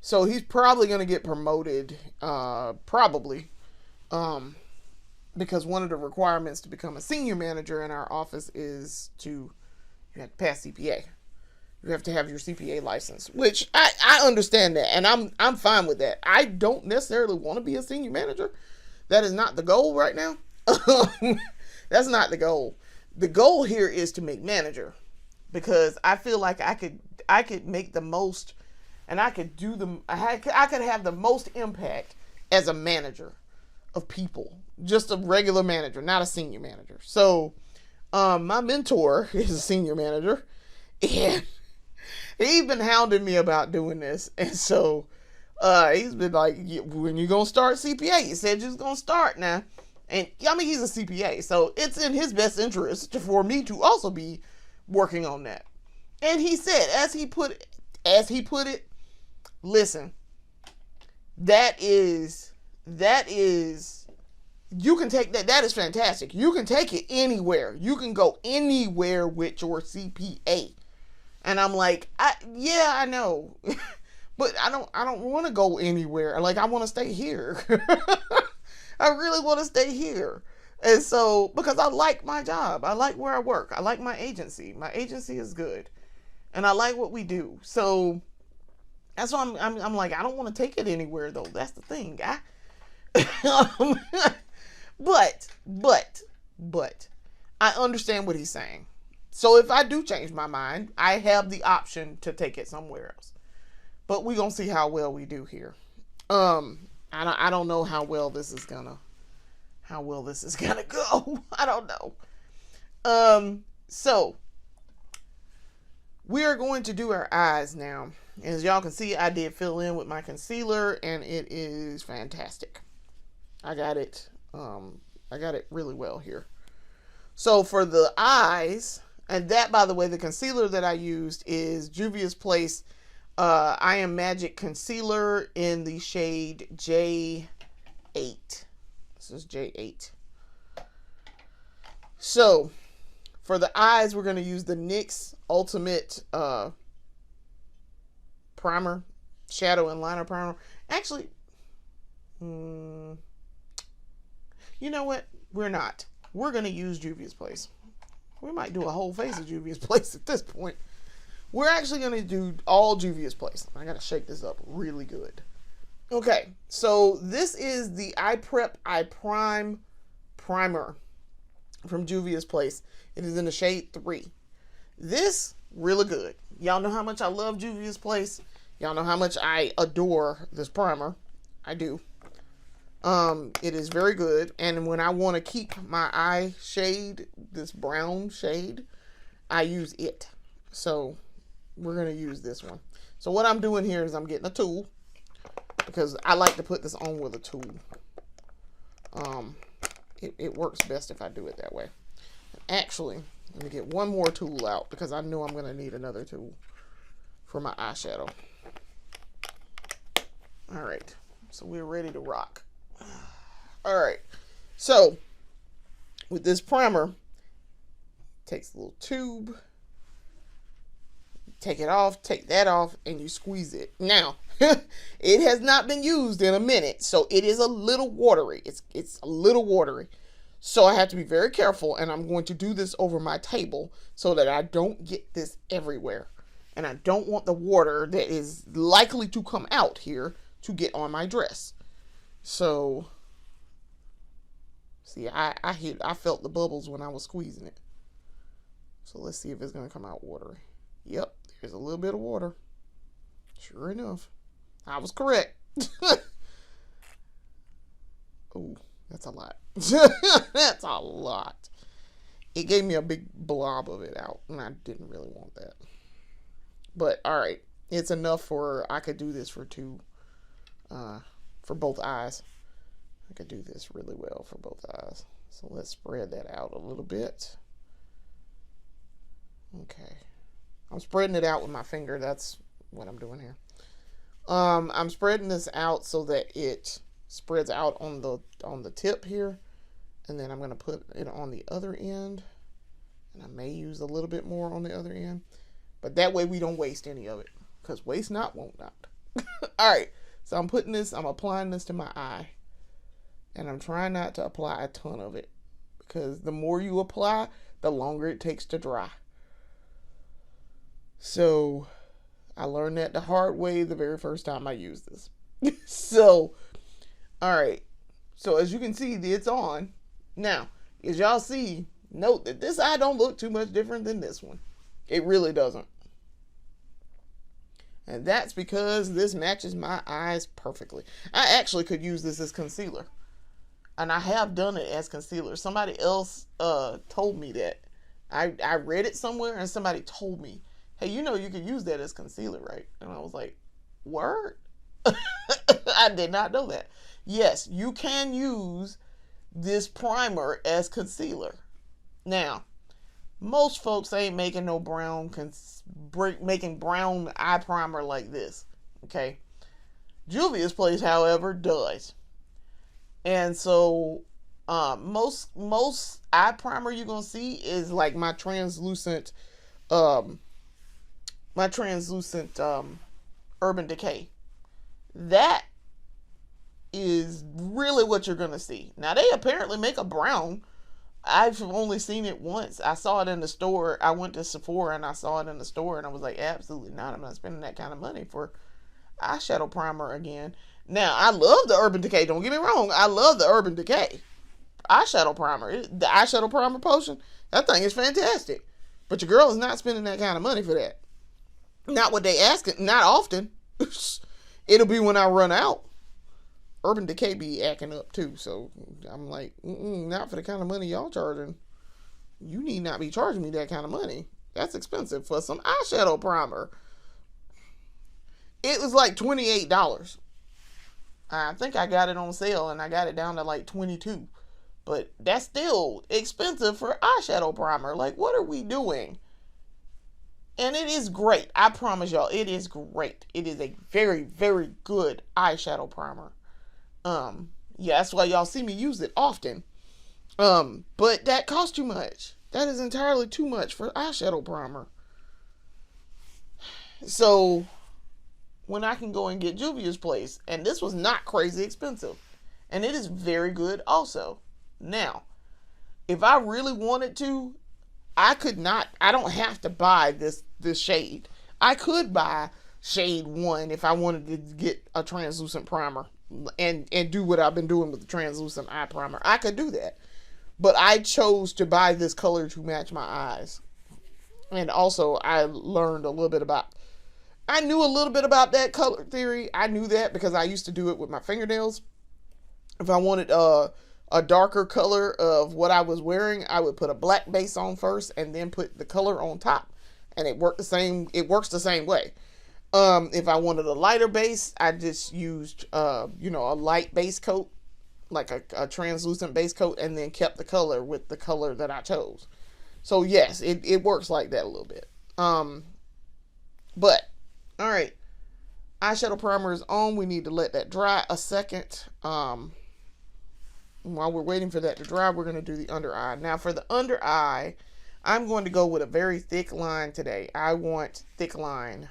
So he's probably going to get promoted, probably, because one of the requirements to become a senior manager in our office is you have to pass CPA. You have to have your CPA license, which I understand that, and I'm fine with that. I don't necessarily want to be a senior manager. That is not the goal right now. That's not the goal. The goal here is to make manager, because I feel like I could make the most, and I could have the most impact as a manager of people, just a regular manager, not a senior manager. So my mentor is a senior manager, and he's been hounding me about doing this. And so he's been like, when you gonna start CPA? You said you're gonna start now. And I mean, he's a CPA, so it's in his best interest for me to also be working on that. And he said, as he put it, listen, that is, you can take that. That is fantastic. You can take it anywhere. You can go anywhere with your CPA. And I'm like, yeah, I know, but I don't want to go anywhere. Like, I want to stay here. I really want to stay here. And so, because I like my job, I like where I work, I like my agency. My agency is good, and I like what we do. So that's why I'm like, I don't want to take it anywhere, though. That's the thing, guy. But I understand what he's saying. So if I do change my mind, I have the option to take it somewhere else. But we're gonna see how well we do here. I don't know how well this is gonna go. I don't know. So we are going to do our eyes now. As y'all can see, I did fill in with my concealer, and it is fantastic. I got it really well here. So for the eyes, and that, by the way, the concealer that I used is Juvia's Place I Am Magic Concealer in the shade J8. This is J8. So for the eyes, we're going to use the NYX Ultimate Primer, Shadow and Liner Primer. Actually, you know what? We're not. We're going to use Juvia's Place. We might do a whole face of Juvia's Place at this point. We're actually going to do all Juvia's Place. I got to shake this up really good. Okay, so this is the Eye Prep Eye Prime Primer from Juvia's Place. It is in the shade 3. This, really good. Y'all know how much I love Juvia's Place. Y'all know how much I adore this primer. I do. It is very good. And when I want to keep my eye shade, this brown shade, I use it. So we're going to use this one. So what I'm doing here is I'm getting a tool, because I like to put this on with a tool. Um, it works best if I do it that way. Actually, let me get one more tool out because I know I'm going to need another tool for my eyeshadow. All right, so we're ready to rock. All right, so with this primer, takes a little tube, take it off, take that off, and you squeeze it. Now, it has not been used in a minute, so it is a little watery. It's a little watery. So I have to be very careful, and I'm going to do this over my table so that I don't get this everywhere. And I don't want the water that is likely to come out here to get on my dress. So, see, I felt the bubbles when I was squeezing it. So let's see if it's going to come out watery. Yep, there's a little bit of water. Sure enough, I was correct. Oh, that's a lot. That's a lot. It gave me a big blob of it out, and I didn't really want that. But, all right, it's enough for, I could do this for both eyes. I could do this really well for both eyes. So let's spread that out a little bit. Okay. I'm spreading it out with my finger. That's what I'm doing here. I'm spreading this out so that it spreads out on the tip here. And then I'm going to put it on the other end. And I may use a little bit more on the other end. But that way we don't waste any of it. Because waste not, won't not. Alright. So I'm applying this to my eye. And I'm trying not to apply a ton of it. Because the more you apply, the longer it takes to dry. So I learned that the hard way the very first time I used this. So, all right. So as you can see, it's on. Now, as y'all see, note that this eye don't look too much different than this one. It really doesn't. And that's because this matches my eyes perfectly. I actually could use this as concealer. And I have done it as concealer. Somebody else told me that. I read it somewhere and somebody told me, hey, you know you could use that as concealer, right? And I was like, word? I did not know that. Yes, you can use this primer as concealer. Now, most folks ain't making no making brown eye primer like this, okay? Juvia's Place, however, does. And so, most eye primer you're gonna see is like my translucent Urban Decay. That is really what you're gonna see. Now they apparently make a brown. I've only seen it once. I saw it in the store. I went to Sephora and I saw it in the store and I was like, absolutely not. I'm not spending that kind of money for eyeshadow primer again. Now, I love the Urban Decay. Don't get me wrong. I love the Urban Decay eyeshadow primer. The eyeshadow primer potion, that thing is fantastic. But your girl is not spending that kind of money for that. Not what they asking. Not often. It'll be when I run out. Urban Decay be acting up too. So I'm like, not for the kind of money y'all charging. You need not be charging me that kind of money. That's expensive for some eyeshadow primer. It was like $28. I think I got it on sale and I got it down to like $22. But that's still expensive for eyeshadow primer. Like, what are we doing? And it is great. I promise y'all, it is great. It is a very, very good eyeshadow primer. Yeah, that's why y'all see me use it often. But that costs too much. That is entirely too much for eyeshadow primer. So, when I can go and get Juvia's Place, and this was not crazy expensive. And it is very good also. Now, if I really wanted to, I don't have to buy this shade. I could buy shade 1 if I wanted to get a translucent primer and do what I've been doing with the translucent eye primer. I could do that. But I chose to buy this color to match my eyes. And also, I learned a little bit about, I knew a little bit about that color theory. I knew that because I used to do it with my fingernails. If I wanted a darker color of what I was wearing, I would put a black base on first and then put the color on top. And it works the same way. If I wanted a lighter base, I just used, a light base coat like a translucent base coat, and then kept the color with the color that I chose. So yes, it works like that a little bit. But all right, eyeshadow primer is on. We need to let that dry a second. While we're waiting for that to dry, we're going to do the under eye. Now for the under eye, I'm going to go with a very thick line today. I want thick line.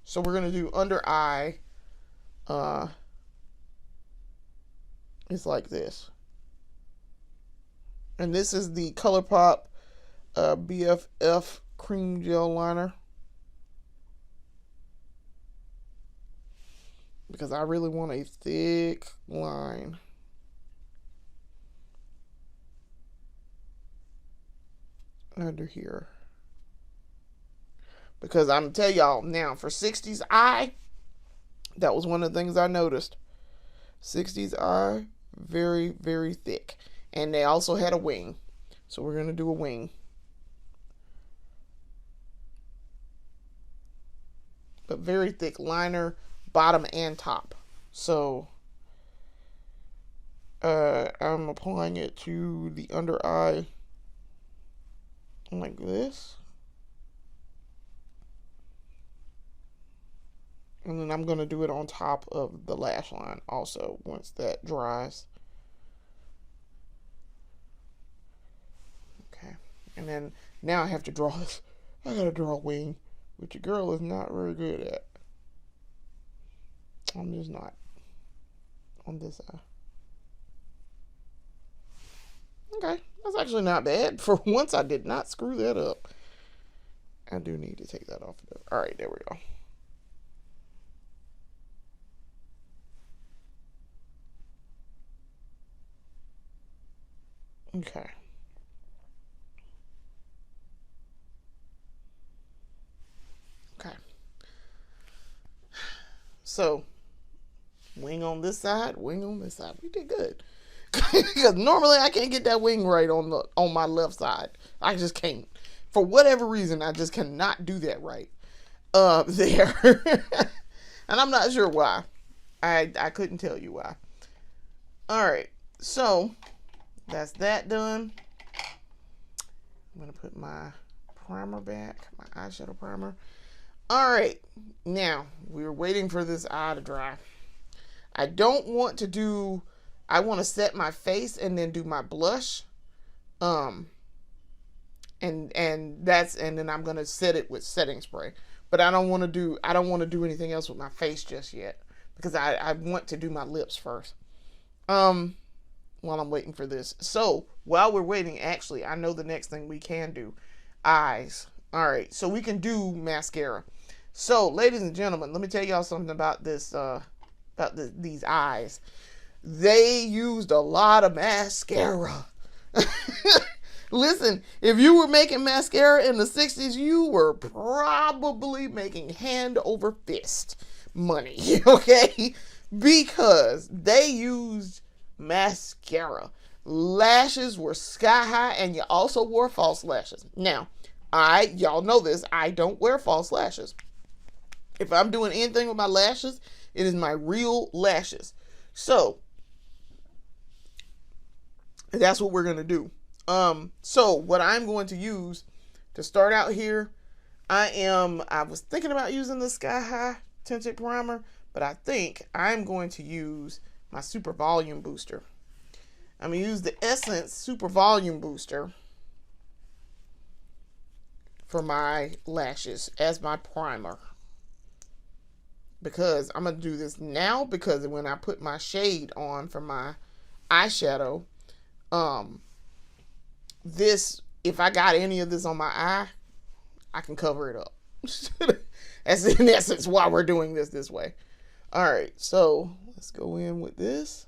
So we're going to do under eye. It's like this. And this is the ColourPop BFF cream gel liner. Because I really want a thick line. Under here. Because I'm tell y'all now, for 60s eye, that was one of the things I noticed. 60s eye, very, very thick. And they also had a wing. So we're going to do a wing. But very thick liner, bottom and top. So I'm applying it to the under eye like this. And then I'm going to do it on top of the lash line also once that dries. Okay. And then now I have to draw this. I got to draw a wing, which a girl is not very good at. I'm just not on this eye. Okay, that's actually not bad. For once, I did not screw that up. I do need to take that off. All right, there we go. Okay. Okay. So, wing on this side, wing on this side. We did good. Because normally I can't get that wing right on my left side. I just can't. For whatever reason, I just cannot do that right there. And I'm not sure why. I couldn't tell you why. All right. So, that's that done. I'm going to put my primer back, my eyeshadow primer. All right. Now, we're waiting for this eye to dry. I don't want to do... I want to set my face and then do my blush. And then I'm going to set it with setting spray. But I don't want to do anything else with my face just yet, because I want to do my lips first. While I'm waiting for this. So, while we're waiting, actually, I know the next thing we can do. Eyes. All right. So we can do mascara. So, ladies and gentlemen, let me tell y'all something about this these eyes. They used a lot of mascara. Listen, if you were making mascara in the 60s, you were probably making hand over fist money, okay? Because they used mascara. Lashes were sky high, and you also wore false lashes. Now, y'all know this, I don't wear false lashes. If I'm doing anything with my lashes, it is my real lashes. So, that's what we're going to do. So what I'm going to use to start out here, I was thinking about using the Sky High tinted primer, but I think I'm going to use my Super Volume Booster. I'm going to use the Essence Super Volume Booster for my lashes as my primer. Because I'm going to do this now, because when I put my shade on for my eyeshadow, this, if I got any of this on my eye, I can cover it up. That's in essence why we're doing this way. All right, so let's go in with this.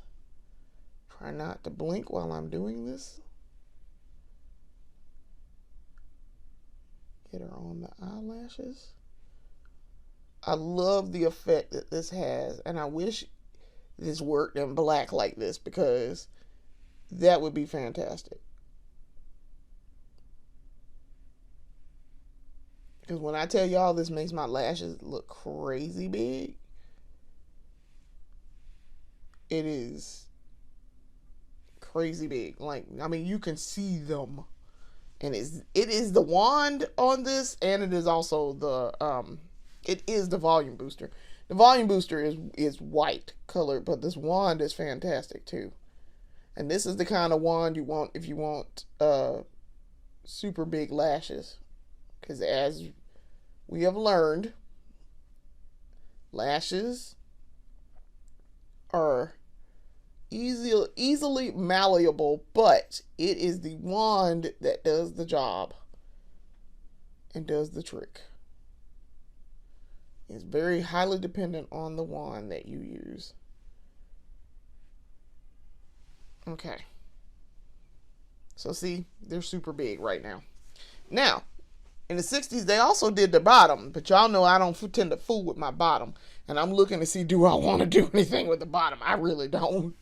Try not to blink while I'm doing this. Get her on the eyelashes. I love the effect that this has, and I wish this worked in black like this, because that would be fantastic. Because when I tell y'all this makes my lashes look crazy big, it is crazy big. Like, I mean, you can see them. And it is the wand on this, and it is also it is the volume booster. The volume booster is white colored, but this wand is fantastic too. And this is the kind of wand you want if you want super big lashes. Because as we have learned, lashes are easily malleable, but it is the wand that does the job and does the trick. It's very highly dependent on the wand that you use. Okay. So see, they're super big right now. Now, in the 60s, they also did the bottom, but y'all know I don't tend to fool with my bottom. And I'm looking to see, do I want to do anything with the bottom? I really don't.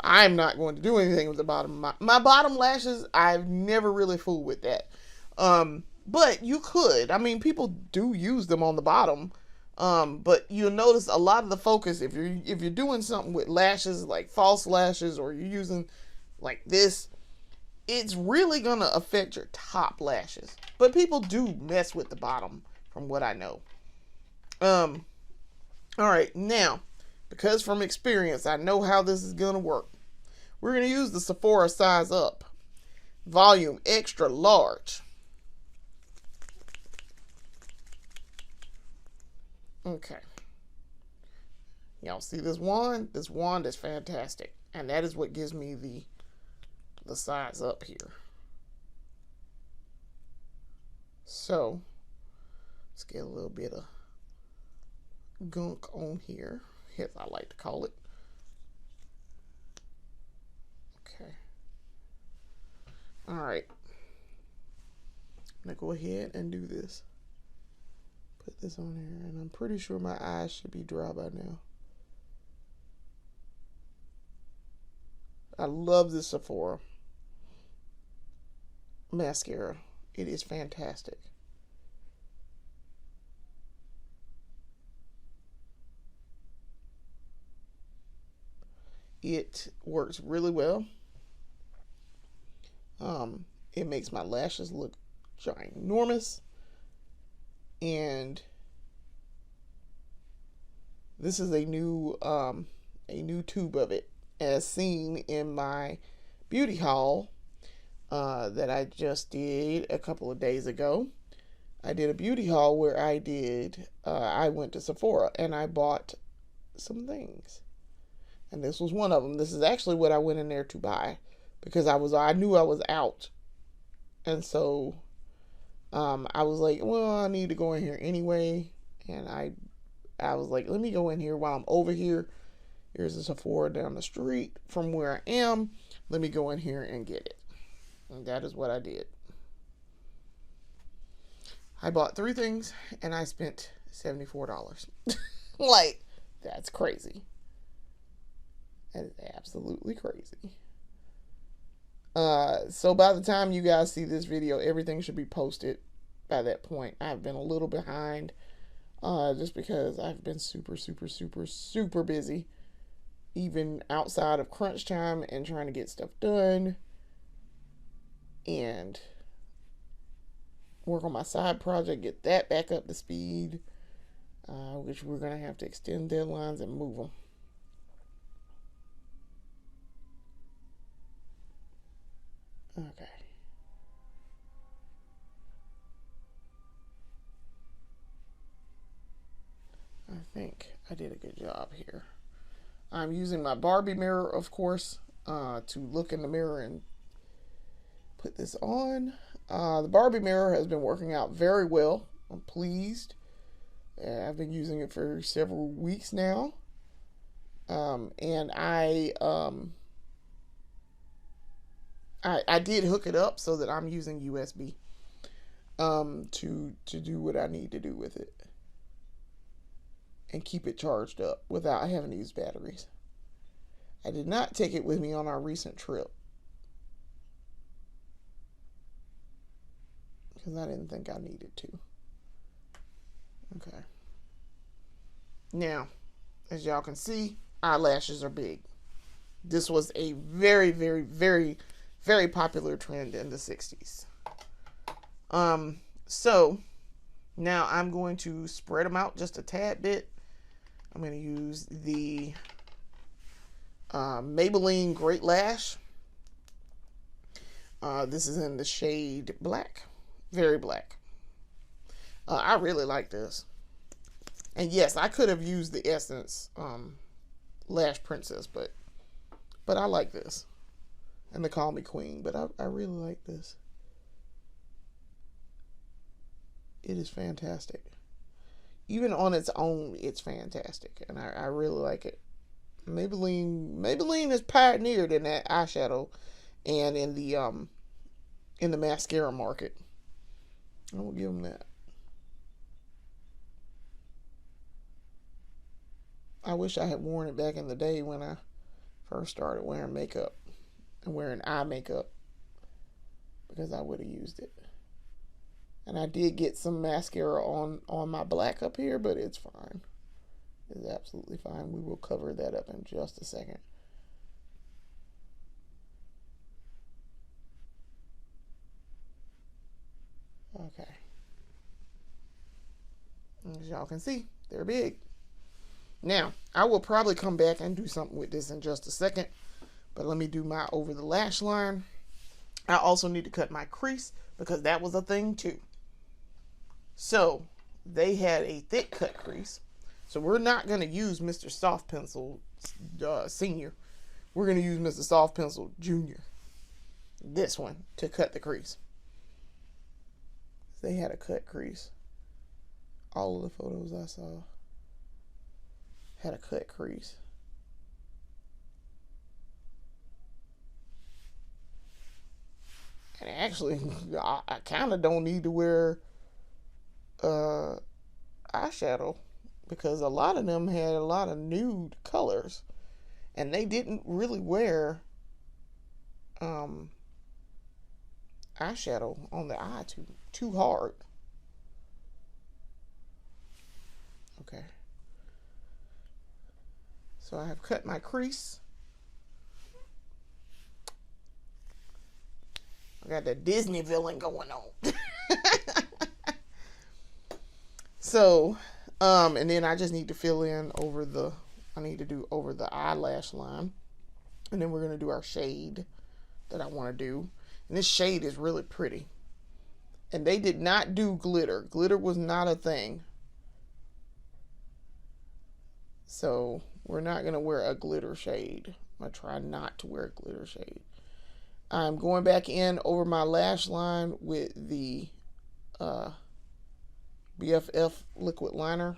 I'm not going to do anything with the bottom. My bottom lashes, I've never really fooled with that. But you could. I mean, people do use them on the bottom. But you'll notice a lot of the focus, if you're doing something with lashes, like false lashes, or you're using like this, it's really going to affect your top lashes. But people do mess with the bottom, from what I know. All right, now, because from experience, I know how this is going to work. We're going to use the Sephora Size Up, volume extra large. Okay. Y'all see this wand? This wand is fantastic. And that is what gives me the size up here. So, let's get a little bit of gunk on here, as I like to call it. Okay. All right. I'm going to go ahead and do this. Put this on here, and I'm pretty sure my eyes should be dry by now. I love this Sephora mascara. It is fantastic. It works really well. It makes my lashes look ginormous. And this is a new tube of it, as seen in my beauty haul that I just did a couple of days ago. I did a beauty haul where I went to Sephora and I bought some things. And this was one of them. This is actually what I went in there to buy, because I knew I was out. And so I was like, well, I need to go in here anyway. And I was like, let me go in here while I'm over here. Here's a Sephora down the street from where I am. Let me go in here and get it. And that is what I did. I bought 3 things and I spent $74. Like, that's crazy. That is absolutely crazy. So by the time you guys see this video, everything should be posted by that point. I've been a little behind, just because I've been super, super, super, super busy, even outside of crunch time and trying to get stuff done and work on my side project, get that back up to speed, which we're going to have to extend deadlines and move them. Okay. I think I did a good job here. I'm using my Barbie mirror, of course, to look in the mirror and put this on. The Barbie mirror has been working out very well. I'm pleased. I've been using it for several weeks now. And I did hook it up so that I'm using USB to do what I need to do with it and keep it charged up without having to use batteries. I did not take it with me on our recent trip because I didn't think I needed to. Okay. Now, as y'all can see, eyelashes are big. This was a very, very, very, very popular trend in the 60s. So now I'm going to spread them out just a tad bit. I'm going to use the Maybelline Great Lash. This is in the shade black, very black. I really like this. And yes, I could have used the Essence Lash Princess, but I like this. And they call me Queen, but I really like this. It is fantastic. Even on its own, it's fantastic. And I really like it. Maybelline has pioneered in that eyeshadow and in the mascara market. I will give them that. I wish I had worn it back in the day when I first started wearing makeup and wearing eye makeup, because I would have used it. And I did get some mascara on my black up here, but it's fine. It's absolutely fine. We will cover that up in just a second. Okay. As y'all can see, they're big. Now, I will probably come back and do something with this in just a second. But let me do my over the lash line. I also need to cut my crease because that was a thing too. So, they had a thick cut crease. So, we're not going to use Mr. Soft Pencil Senior. We're going to use Mr. Soft Pencil Junior. This one to cut the crease. They had a cut crease. All of the photos I saw had a cut crease. And actually, I kind of don't need to wear eyeshadow because a lot of them had a lot of nude colors, and they didn't really wear eyeshadow on the eye too hard. Okay. So I have cut my crease. I got the Disney villain going on. So, and then I just need to fill in over the eyelash line. And then we're going to do our shade that I want to do. And this shade is really pretty. And they did not do glitter. Glitter was not a thing. So, we're not going to wear a glitter shade. I'm going to try not to wear a glitter shade. I'm going back in over my lash line with the BFF liquid liner.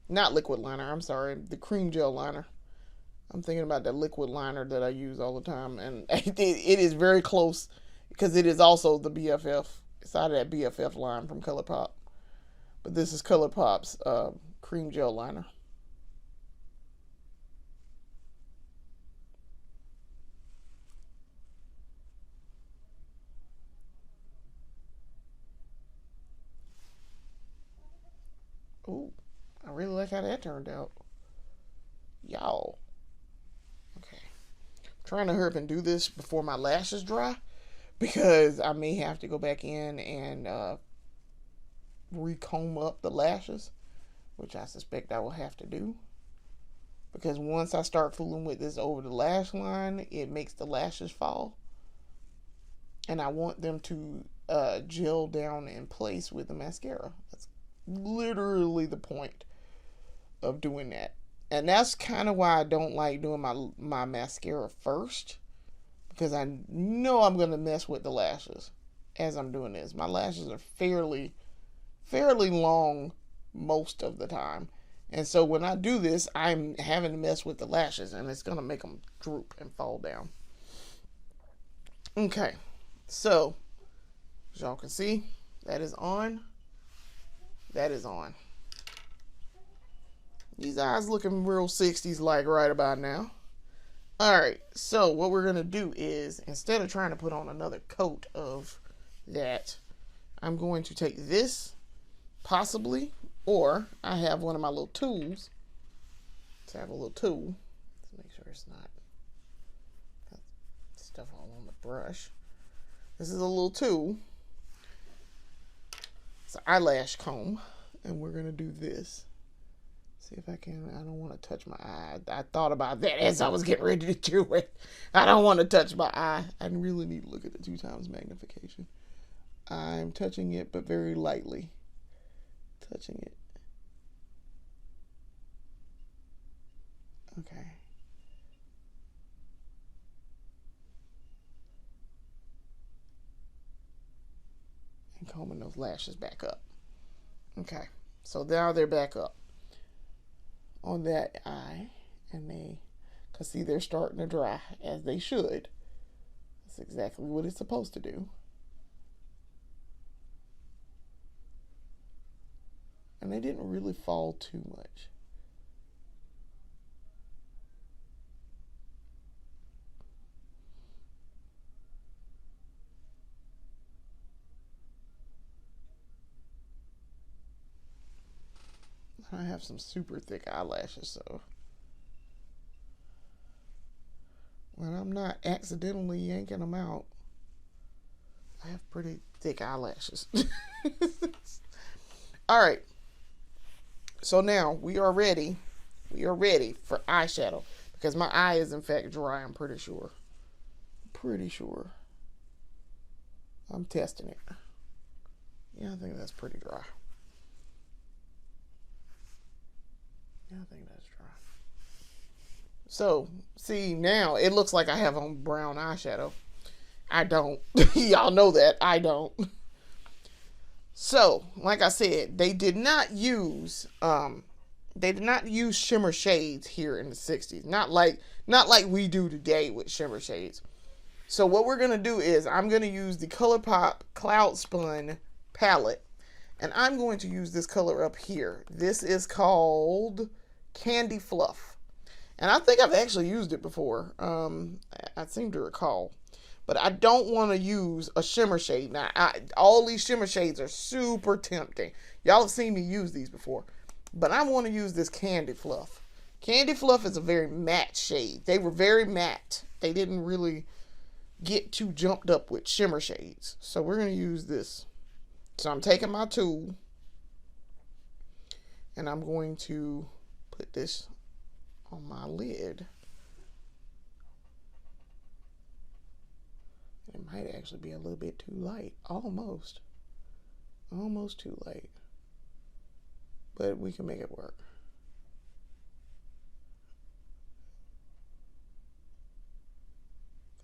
Not liquid liner, I'm sorry. The cream gel liner. I'm thinking about that liquid liner that I use all the time. And it is very close because it is also the BFF. It's out of that BFF line from ColourPop. But this is ColourPop's cream gel liner. Ooh, I really like how that turned out. Y'all. Okay. I'm trying to hurry up and do this before my lashes dry because I may have to go back in and recomb up the lashes, which I suspect I will have to do. Because once I start fooling with this over the lash line, it makes the lashes fall. And I want them to gel down in place with the mascara. That's literally the point of doing that. And that's kind of why I don't like doing my mascara first, because I know I'm going to mess with the lashes as I'm doing this. My lashes are fairly long most of the time. And so when I do this, I'm having to mess with the lashes, and it's going to make them droop and fall down. Okay. So, as y'all can see, that is on. That is on. These eyes looking real 60s like right about now. Alright, so what we're going to do is, instead of trying to put on another coat of that, I'm going to take this, possibly, or I have one of my little tools. Let's have a little tool. Let's make sure it's not stuff all on the brush. This is a little tool. It's an eyelash comb. And we're going to do this. See if I can. I don't want to touch my eye. I thought about that as I was getting ready to do it. I don't want to touch my eye. I really need to look at the 2x magnification. I'm touching it, but very lightly. Touching it. Okay. And combing those lashes back up. Okay. So now they're back up on that eye. And they, because see, they're starting to dry as they should. That's exactly what it's supposed to do. And they didn't really fall too much. I have some super thick eyelashes, so when I'm not accidentally yanking them out, I have pretty thick eyelashes. All right. So now we are ready. We are ready for eyeshadow because my eye is in fact dry. I'm pretty sure. Pretty sure. I'm testing it. Yeah, I think that's pretty dry. Yeah, I think that's dry. So, see, now it looks like I have on brown eyeshadow. I don't. Y'all know that. I don't. So, like I said, they did not use shimmer shades here in the 60s. Not like we do today with shimmer shades. So what we're going to do is I'm going to use the ColourPop Cloud Spun palette. And I'm going to use this color up here. This is called Candy Fluff. And I think I've actually used it before. I seem to recall. But I don't want to use a shimmer shade. Now, all these shimmer shades are super tempting. Y'all have seen me use these before. But I want to use this Candy Fluff. Candy Fluff is a very matte shade. They were very matte. They didn't really get too jumped up with shimmer shades. So we're going to use this. So I'm taking my tool and I'm going to put this on my lid. It might actually be a little bit too light. Almost too light. But we can make it work.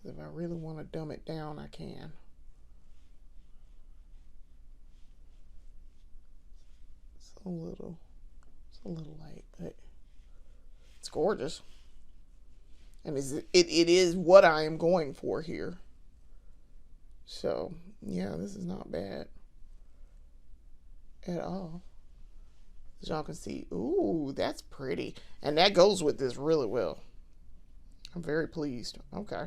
Because if I really want to dumb it down, I can. It's a little light, but it's gorgeous. And it is what I am going for here. So, yeah, this is not bad at all. As y'all can see, ooh, that's pretty. And that goes with this really well. I'm very pleased. Okay.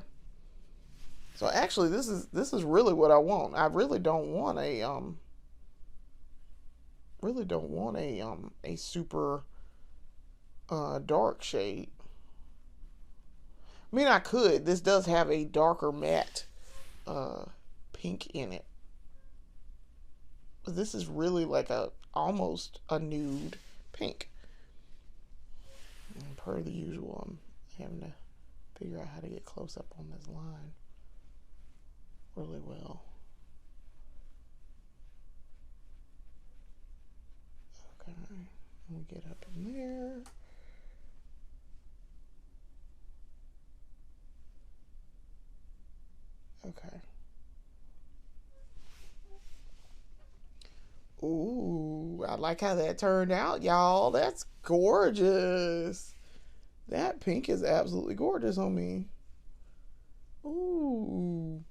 So actually this is really what I want. I really don't want a super dark shade. I mean, I could. This does have a darker matte pink in it. But this is really like almost a nude pink. And per the usual, I'm having to figure out how to get close up on this line really well. Okay, we get up in there. Okay. Ooh, I like how that turned out, y'all. That's gorgeous. That pink is absolutely gorgeous on me. Ooh.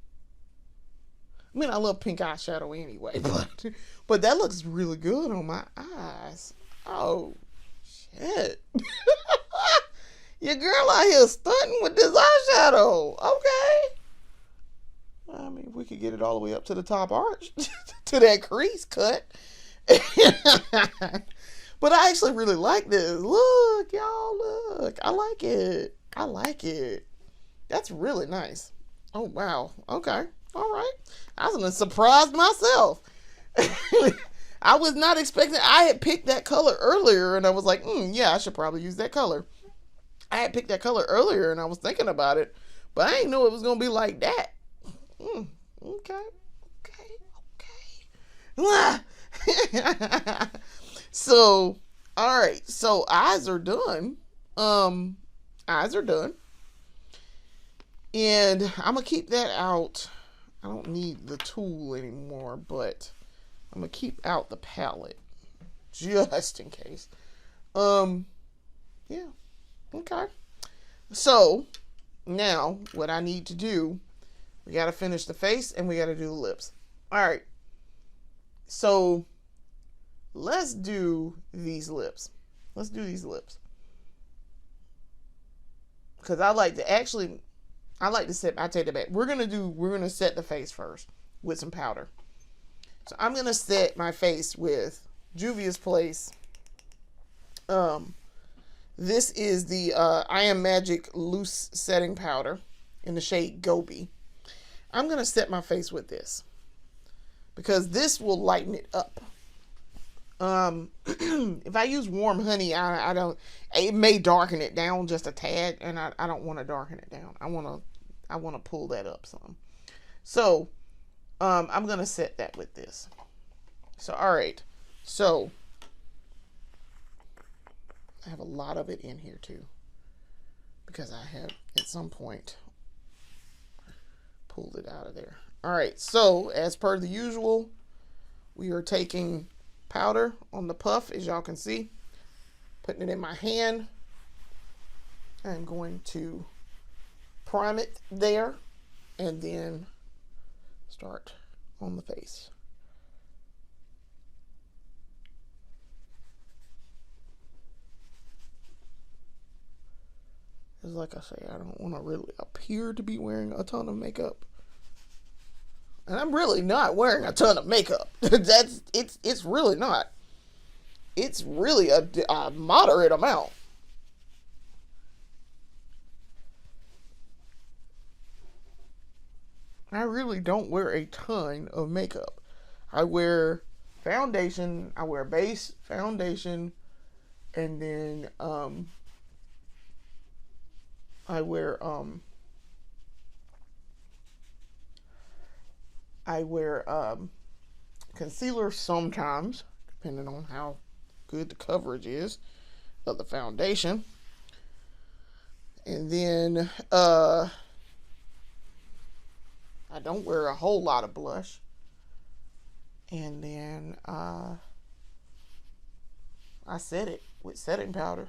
I mean, I love pink eyeshadow anyway, but that looks really good on my eyes. Oh, shit. Your girl out here stunting with this eyeshadow. Okay. I mean, we could get it all the way up to the top arch, to that crease cut. But I actually really like this. Look, y'all, look. I like it. I like it. That's really nice. Oh, wow. Okay. All right. I was going to surprise myself. I was not expecting. I had picked that color earlier, and I was like, yeah, I should probably use that color. I had picked that color earlier, and I was thinking about it, but I didn't know it was gonna be like that. Mm, okay, okay. So, all right. So eyes are done. Um, eyes are done, and I'm gonna keep that out. I don't need the tool anymore, but I'm gonna keep out the palette just in case. Um, yeah. Okay. So now what I need to do, we got to finish the face and we got to do the lips. All right. So let's do these lips. Let's do these lips. Because I like to set, I take it back. We're going to set the face first with some powder. So I'm going to set my face with Juvia's Place. This is the I Am Magic Loose Setting Powder in the shade Gobi. I'm going to set my face with this because this will lighten it up. If I use Warm Honey, I don't, it may darken it down just a tad, and I don't want to darken it down. I want to pull that up some. So, I'm going to set that with this. So, all right. So, I have a lot of it in here too, because I have at some point pulled it out of there. All right, so as per the usual, we are taking powder on the puff, as y'all can see, putting it in my hand. I'm going to prime it there and then start on the face. Because like I say, I don't want to really appear to be wearing a ton of makeup. And I'm really not wearing a ton of makeup. It's really not. It's really a moderate amount. I really don't wear a ton of makeup. I wear foundation, I wear base, foundation, and then I wear concealer sometimes, depending on how good the coverage is of the foundation. And then I don't wear a whole lot of blush. And then I set it with setting powder.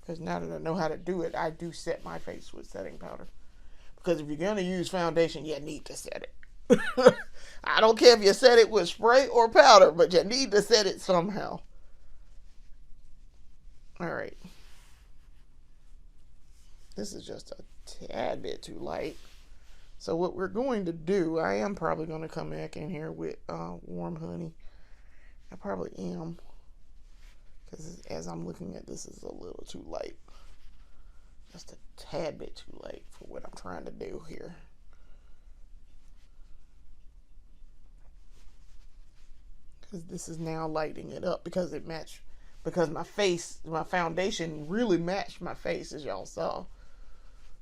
Because now that I know how to do it, I do set my face with setting powder. Because if you're going to use foundation, you need to set it. I don't care if you set it with spray or powder, but you need to set it somehow. Alright. This is just a tad bit too light. So what we're going to do, I am probably going to come back in here with Warm Honey. I probably am. Because as I'm looking at this, is a little too light. Just a tad bit too light for what I'm trying to do here. Because this is now lighting it up because it matched. Because my face, my foundation really matched my face, as y'all saw.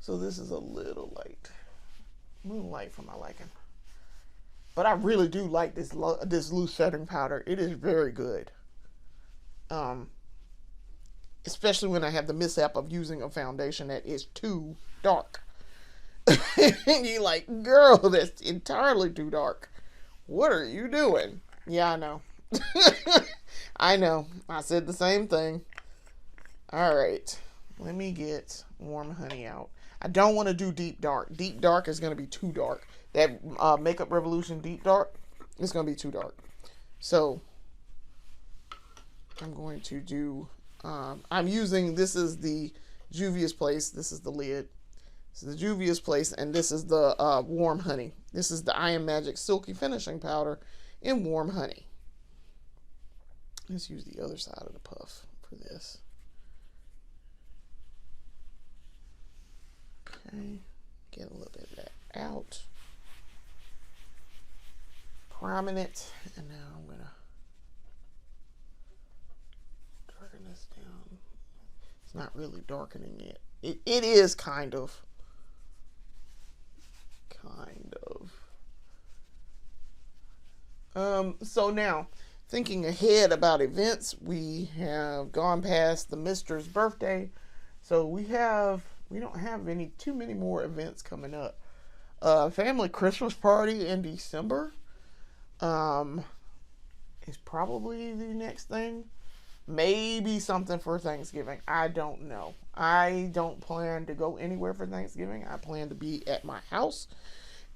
So this is a little light. A little light for my liking. But I really do like this loose setting powder. It is very good. Especially when I have the mishap of using a foundation that is too dark. And you're like, girl, that's entirely too dark. What are you doing? Yeah, I know. I know. I said the same thing. All right. Let me get Warm Honey out. I don't want to do deep dark. Deep dark is going to be too dark. That Makeup Revolution deep dark is going to be too dark. So I'm going to do, I'm using, this is the Juvia's Place. This is the lid. This is the Juvia's Place, and this is the Warm Honey. This is the I Am Magic Silky Finishing Powder in Warm Honey. Let's use the other side of the puff for this. Okay. Get a little bit of that out. Priming it. And now I'm going to darken this down. It's not really darkening it. It is kind of. So now, thinking ahead about events, we have gone past the Mister's birthday. So we don't have too many more events coming up. Family Christmas party in December is probably the next thing. Maybe something for Thanksgiving. I don't know. I don't plan to go anywhere for Thanksgiving. I plan to be at my house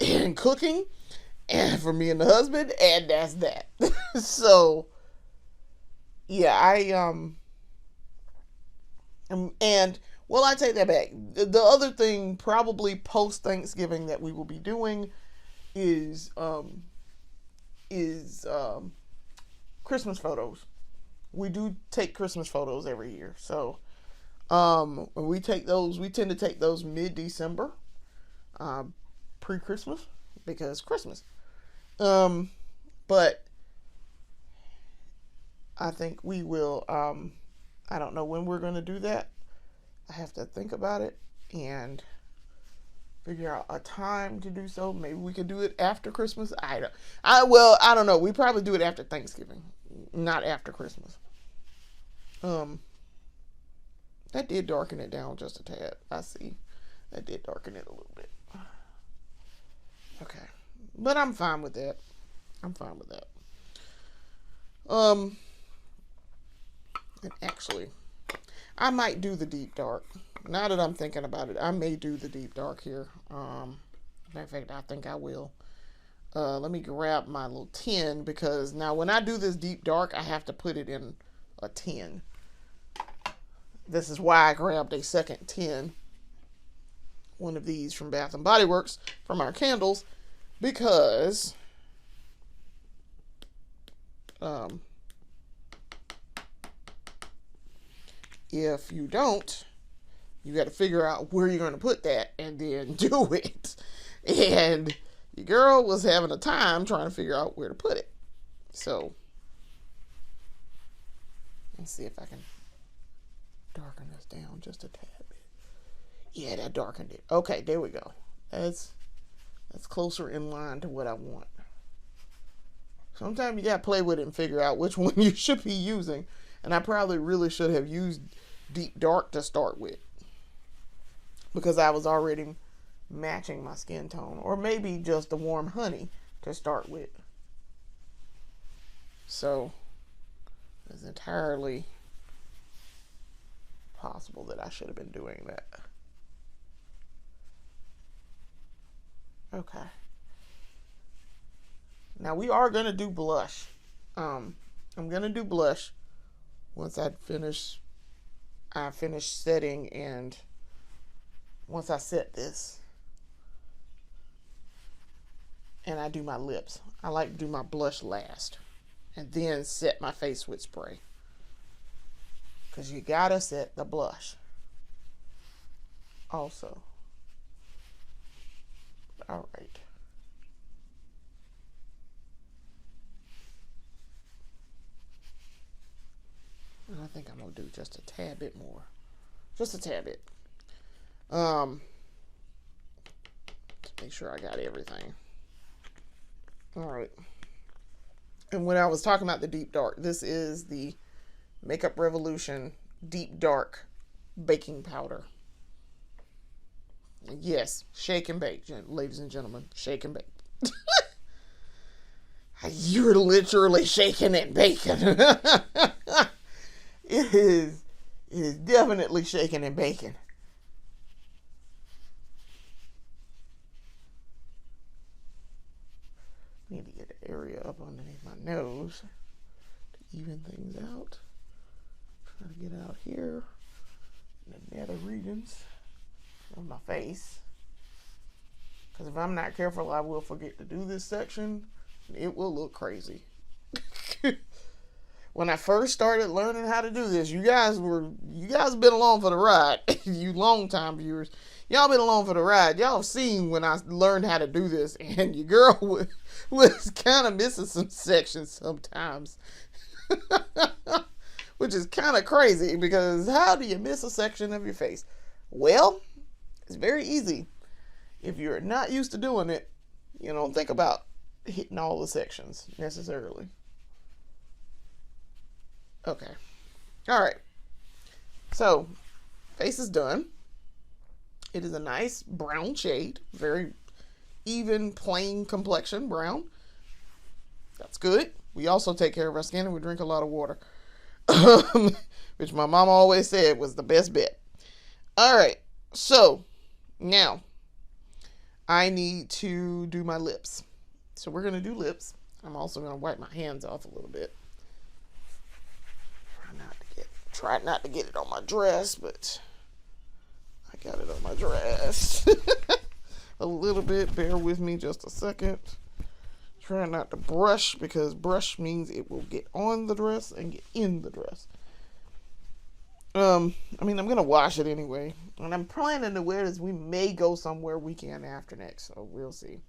and cooking, and for me and the husband, and that's that. So, yeah, I take that back. The other thing, probably post Thanksgiving, that we will be doing is Christmas photos. We do take Christmas photos every year. So, when we tend to take those mid-December, pre-Christmas, because Christmas. But I think we will, I don't know when we're going to do that. I have to think about it and figure out a time to do so. Maybe we could do it after Christmas. I don't know. We probably do it after Thanksgiving, not after Christmas. That did darken it down just a tad. I see. That did darken it a little bit. Okay. But I'm fine with that. And actually, I might do the deep dark. Now that I'm thinking about it, I may do the deep dark here. In fact, I think I will. Let me grab my little tin, because now when I do this deep dark, I have to put it in a tin. This is why I grabbed a second tin. One of these from Bath and Body Works from our candles, because if you don't, you got to figure out where you're going to put that and then do it. And your girl was having a time trying to figure out where to put it. So let's see if I can darken this down just a tad bit. Yeah, that darkened it. Okay, there we go. That's closer in line to what I want. Sometimes you got to play with it and figure out which one you should be using. And I probably really should have used deep dark to start with, because I was already matching my skin tone. Or maybe just the warm honey to start with. So it's entirely possible that I should have been doing that. Okay. Now we are going to do blush. I'm going to do blush once I finish setting, and once I set this and I do my lips. I like to do my blush last and then set my face with spray, because you gotta set the blush also. All right. And I think I'm gonna do just a tad bit more. Just a tad bit. To make sure I got everything. All right. And when I was talking about the deep dark, this is the Makeup Revolution Deep Dark Baking Powder. Yes, shake and bake, ladies and gentlemen. Shake and bake. You're literally shaking and baking. It is definitely shaking and baking. Need to get an area up underneath my nose to even things out. Try to get out here in the nether regions of my face. Because if I'm not careful, I will forget to do this section. It will look crazy. When I first started learning how to do this, you guys have been along for the ride. You long time viewers, y'all been along for the ride. Y'all have seen when I learned how to do this, and your girl was kind of missing some sections sometimes. Which is kind of crazy because how do you miss a section of your face? Well, it's very easy. If you're not used to doing it, you don't think about hitting all the sections necessarily. Okay. All right. So, face is done. It is a nice brown shade, very even, plain complexion brown. That's good. We also take care of our skin and we drink a lot of water, which my mom always said was the best bet. All right. So, now I need to do my lips. So we're going to do lips. I'm also going to wipe my hands off a little bit. Try not to get it on my dress, but I got it on my dress. A little bit. Bear with me just a second. Try not to brush because brush means it will get on the dress and get in the dress. I'm going to wash it anyway. And I'm planning to wear this. We may go somewhere weekend after next, so we'll see.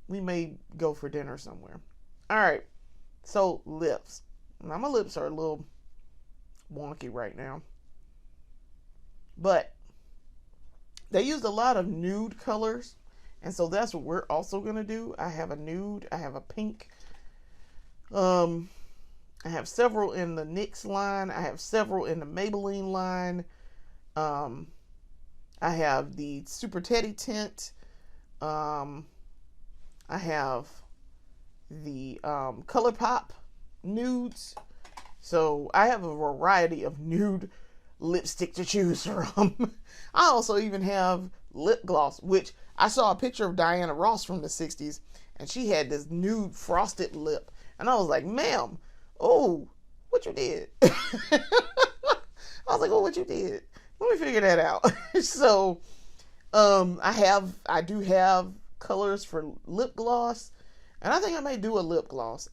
We may go for dinner somewhere. All right. So, lips. Now, my lips are a little wonky right now. But they used a lot of nude colors. And so that's what we're also going to do. I have a nude. I have a pink. I have several in the NYX line. I have several in the Maybelline line. I have the Super Teddy tint. I have the ColourPop nudes. So I have a variety of nude lipstick to choose from. I also even have lip gloss, which I saw a picture of Diana Ross from the 60s, and she had this nude frosted lip. And I was like, ma'am, oh, what you did? I was like, oh, what you did? Let me figure that out. So, I do have colors for lip gloss, and I think I may do a lip gloss.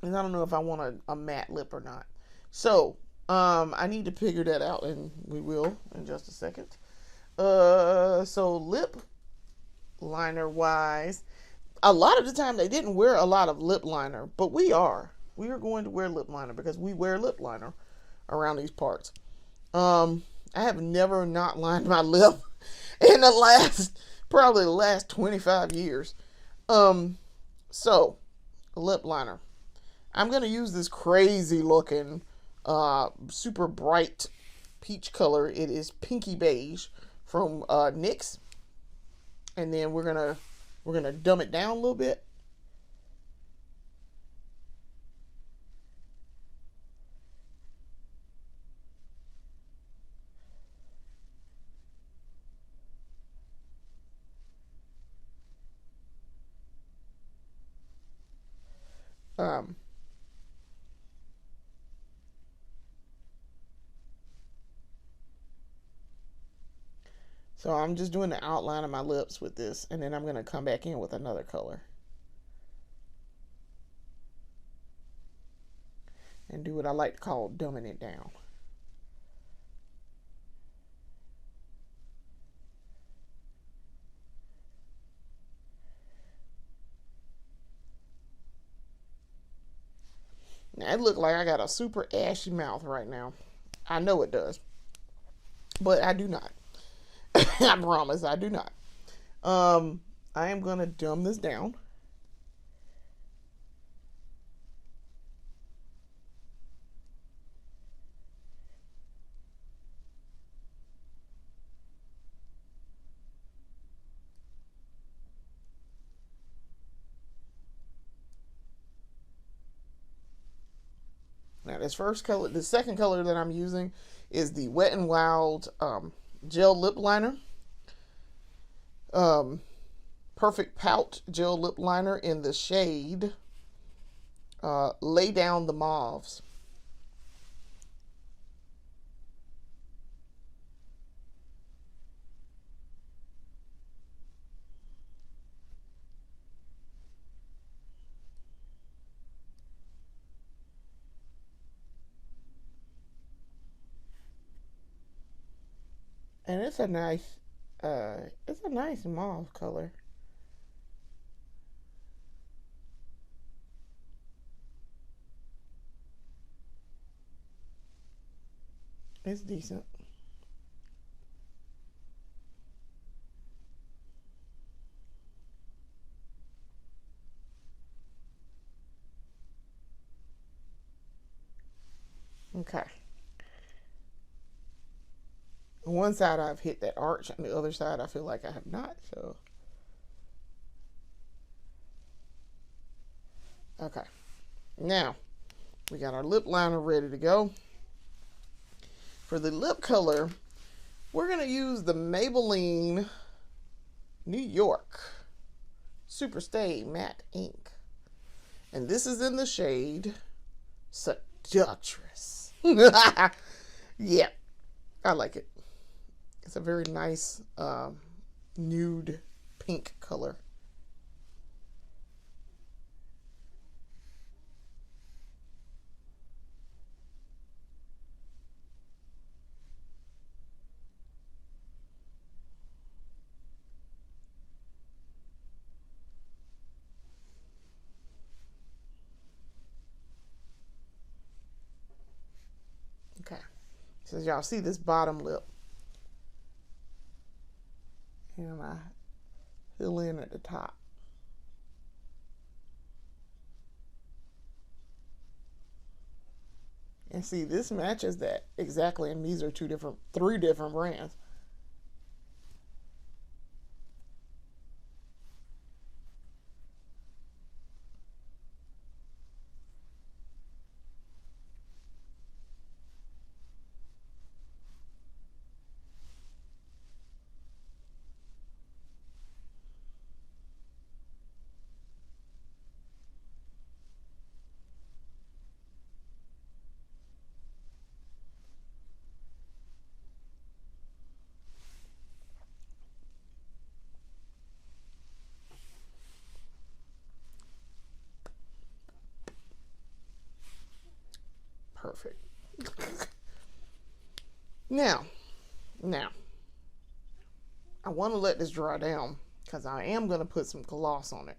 And I don't know if I want a matte lip or not. So, I need to figure that out, and we will in just a second. So lip liner wise, a lot of the time they didn't wear a lot of lip liner, but we are going to wear lip liner because we wear lip liner around these parts. I have never not lined my lip in probably the last 25 years. So lip liner. I'm going to use this crazy looking, super bright peach color. It is pinky beige from NYX. And then we're gonna dumb it down a little bit. Um, so I'm just doing the outline of my lips with this, and then I'm going to come back in with another color. And do what I like to call dumbing it down. Now, it looks like I got a super ashy mouth right now. I know it does. But I do not. I promise I do not. I am going to dumb this down. Now, this first color, the second color that I'm using is the Wet n Wild gel lip liner. Perfect Pout gel lip liner in the shade Lay Down the Mauves. And it's a nice mauve color. It's decent. Okay. On one side I've hit that arch, and the other side I feel like I have not. So, okay. Now, we got our lip liner ready to go. For the lip color, we're going to use the Maybelline New York Super Stay Matte Ink. And this is in the shade Seductress. Yeah, I like it. It's a very nice nude pink color. Okay, so as y'all see this bottom lip, and I fill in at the top. And see, this matches that exactly, and these are three different brands. Perfect. Now, I want to let this dry down because I am going to put some gloss on it.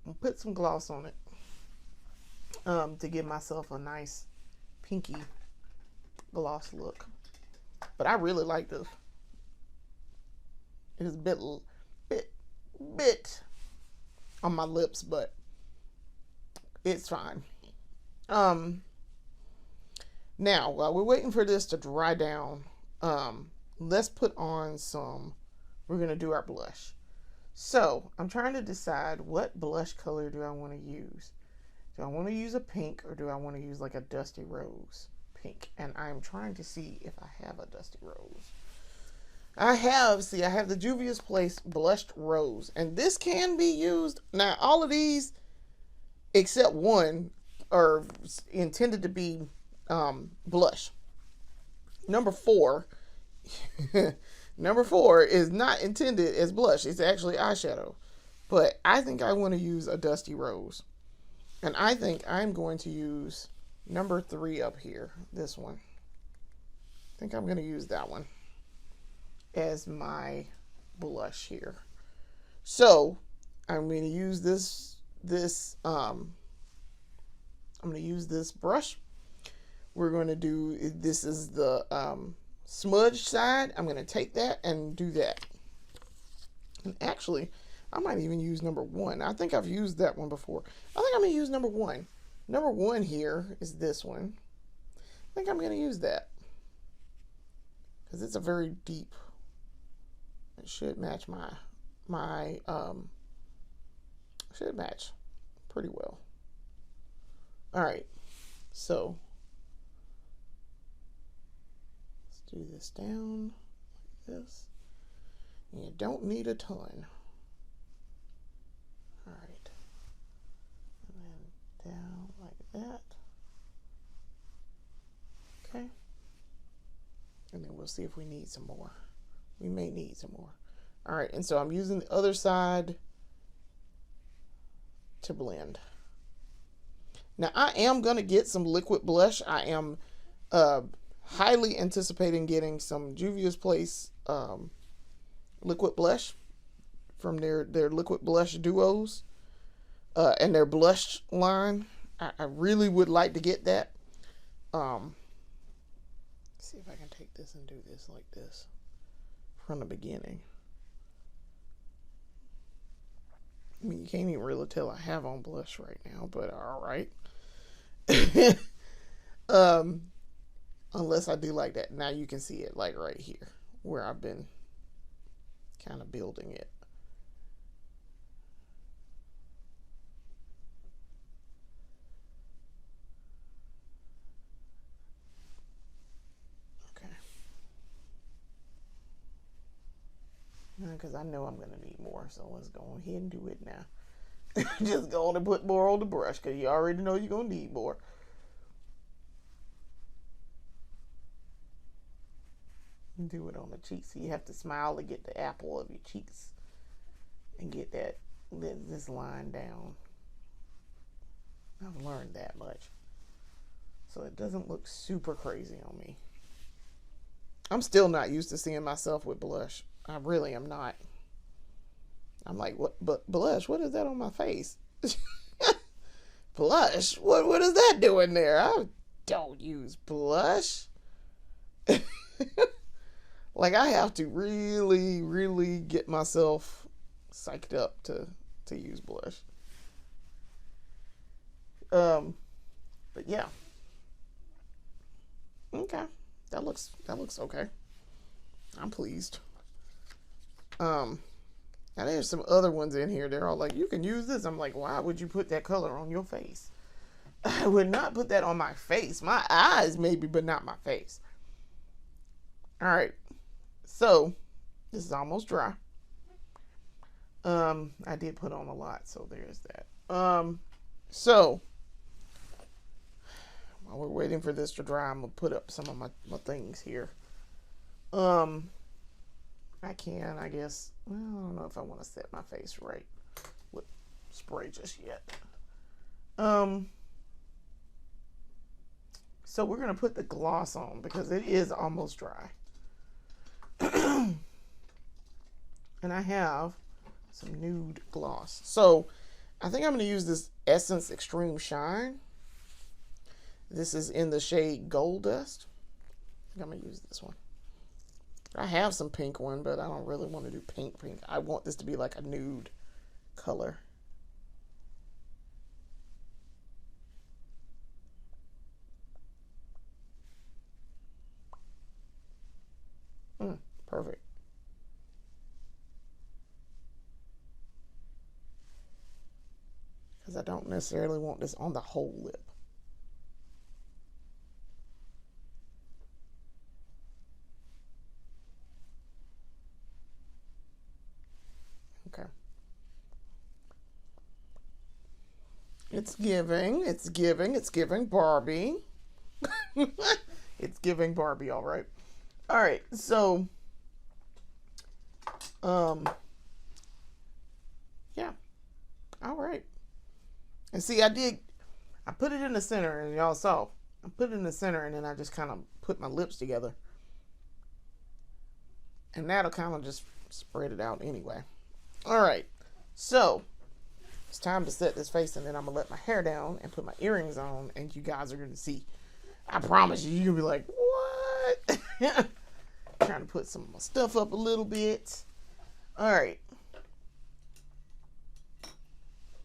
I'll put some gloss on it to give myself a nice pinky gloss look. But I really like this. It is a bit on my lips, but it's fine. Now, while we're waiting for this to dry down, let's put on we're going to do our blush. So, I'm trying to decide what blush color do I want to use. Do I want to use a pink or do I want to use like a dusty rose pink? And I'm trying to see if I have a dusty rose. I have the Juvia's Place Blushed Rose. And this can be used. Now, all of these, except one, are intended to be blush. Number 4 is not intended as blush. It's actually eyeshadow. But I think I want to use a dusty rose. And I think I'm going to use number 3 up here. This one. I think I'm going to use that one as my blush here. So I'm going to use this I'm going to use this brush. We're going to do, this is the smudge side. I'm going to take that and do that. And actually, I might even use number 1. I think I've used that one before. I think I'm going to use number 1. Number 1 here is this one. I think I'm going to use that. Because it's a very deep. It should match should match pretty well. Alright. So, let's do this down like this. And you don't need a ton. Alright. And then down like that. Okay. And then we'll see if we need some more. We may need some more. Alright, and so I'm using the other side to blend. Now I am going to get some liquid blush. I am highly anticipating getting some Juvia's Place liquid blush from their liquid blush duos and their blush line. I really would like to get that. See if I can take this and do this like this from the beginning. I mean, you can't even really tell I have on blush right now, but all right. Unless I do like that. Now you can see it like right here where I've been kind of building it. Okay. Because I know I'm going to need more, so let's go ahead and do it now. Just go on and put more on the brush because you already know you're going to need more. Do it on the cheeks. So you have to smile to get the apple of your cheeks and get this line down. I've learned that much. So it doesn't look super crazy on me. I'm still not used to seeing myself with blush. I really am not. I'm like, what? But blush? What is that on my face? Blush? What is that doing there? I don't use blush. Like I have to really, really get myself psyched up to use blush. But yeah. Okay. That looks okay. I'm pleased. Now there's some other ones in here. They're all like, you can use this. I'm like, why would you put that color on your face? I would not put that on my face. My eyes maybe, but not my face. All right. So this is almost dry. I did put on a lot, so there's that. So while we're waiting for this to dry, I'm gonna put up some of my things here. I can, I guess. Well, I don't know if I want to set my face right with spray just yet. So we're gonna put the gloss on because it is almost dry. And I have some nude gloss. So I think I'm going to use this Essence Extreme Shine. This is in the shade Gold Dust. I think I'm going to use this one. I have some pink one, but I don't really want to do pink. I want this to be like a nude color. Perfect. Because I don't necessarily want this on the whole lip. Okay. It's giving Barbie. It's giving Barbie, all right. All right, so yeah. All right. And see, I put it in the center, and y'all saw. I put it in the center, and then I just kind of put my lips together. And that'll kind of just spread it out anyway. All right. So it's time to set this face, and then I'm going to let my hair down and put my earrings on, and you guys are going to see. I promise you, you're going to be like, what? Trying to put some of my stuff up a little bit. All right.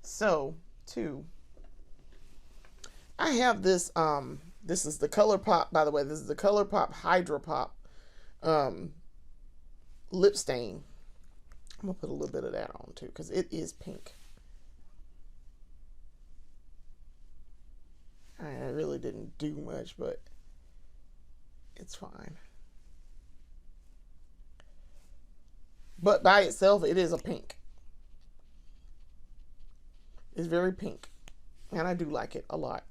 So, I have this, this is the ColourPop, by the way, this is the ColourPop Hydra Pop lip stain. I'm going to put a little bit of that on too, because it is pink. I really didn't do much, but it's fine. But by itself, it is a pink. It's very pink. And I do like it a lot.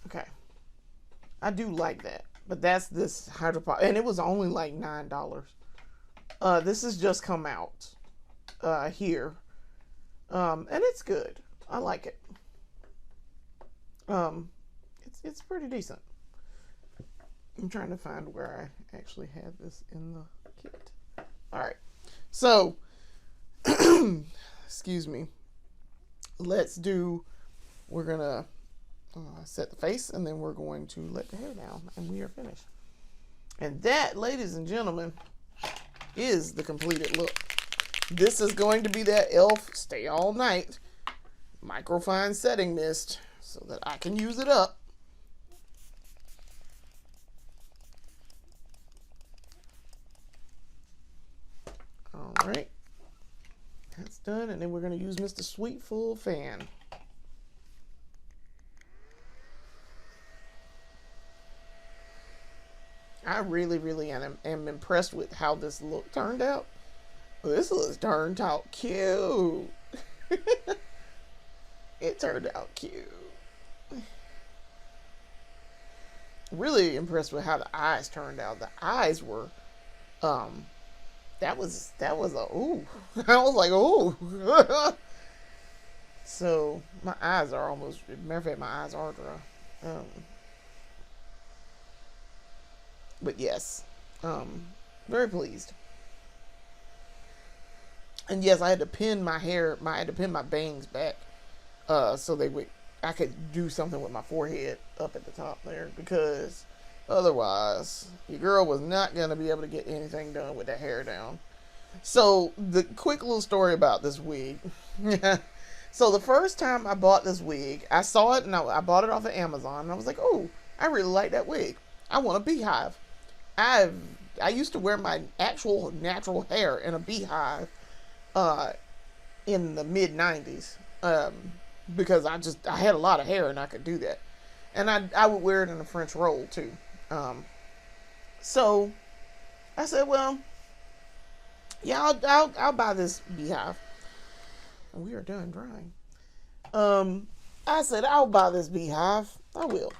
Okay. I do like that. But that's this Hydra Pop. And it was only like $9. This has just come out here. And it's good. I like it. It's pretty decent. I'm trying to find where I actually had this in the kit. All right. So, excuse me. We're going to set the face, and then we're going to let the hair down, and we are finished. And that, ladies and gentlemen, is the completed look. This is going to be that e.l.f. Stay All Night microfine setting mist so that I can use it up. All right. That's done, and then we're going to use Mr. Sweet Full Fan. I really, really am impressed with how this look turned out. This looks turned out cute. It turned out cute. Really impressed with how the eyes turned out. The eyes were, that was a ooh. I was like, ooh. So my eyes are almost. Matter of fact, my eyes are dry. But yes, very pleased. And yes, I had to pin my hair. I had to pin my bangs back, so I could do something with my forehead up at the top there, because otherwise, your girl was not gonna be able to get anything done with that hair down. So the quick little story about this wig. So the first time I bought this wig, I saw it and I bought it off of Amazon, and I was like, oh, I really like that wig. I want a beehive. I used to wear my actual natural hair in a beehive in the mid 90s, because I had a lot of hair and I could do that, and I would wear it in a French roll too. So I said, well, yeah, I'll buy this beehive. And we are done drying. I said, I'll buy this beehive. I will.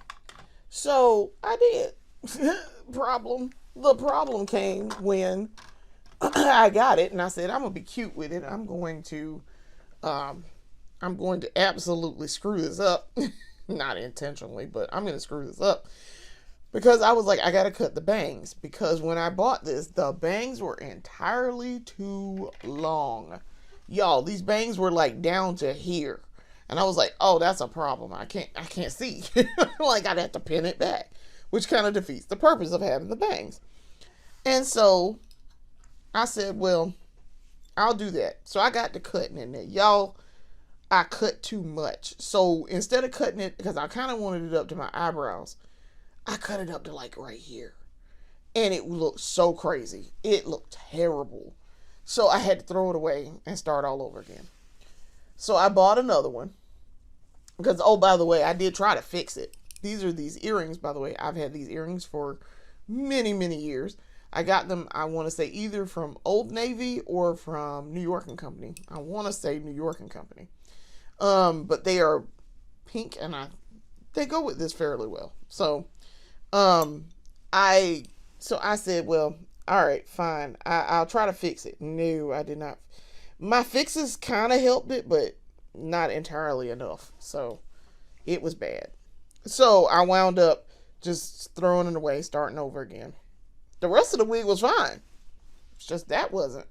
So I did. The problem came when I got it, and I said, I'm gonna be cute with it. I'm going to absolutely screw this up. Not intentionally, but I'm gonna screw this up, because I was like, I gotta cut the bangs, because when I bought this, the bangs were entirely too long. Y'all, these bangs were like down to here. And I was like, oh, that's a problem. I can't see. Like, I'd have to pin it back, which kind of defeats the purpose of having the bangs. And so I said, well, I'll do that. So I got to cutting in there. Y'all, I cut too much. So instead of cutting it, because I kind of wanted it up to my eyebrows, I cut it up to like right here. And it looked so crazy. It looked terrible. So I had to throw it away and start all over again. So I bought another one. Because, oh, by the way, I did try to fix it. These are these earrings, by the way. I've had these earrings for many, many years. I got them, I want to say, either from Old Navy or from New York and Company. I want to say New York and Company. But they are pink, and they go with this fairly well. So, I said, well, all right, fine. I'll try to fix it. No, I did not. My fixes kind of helped it, but not entirely enough. So it was bad. So I wound up just throwing it away, starting over again. The rest of the wig was fine. It's just that wasn't.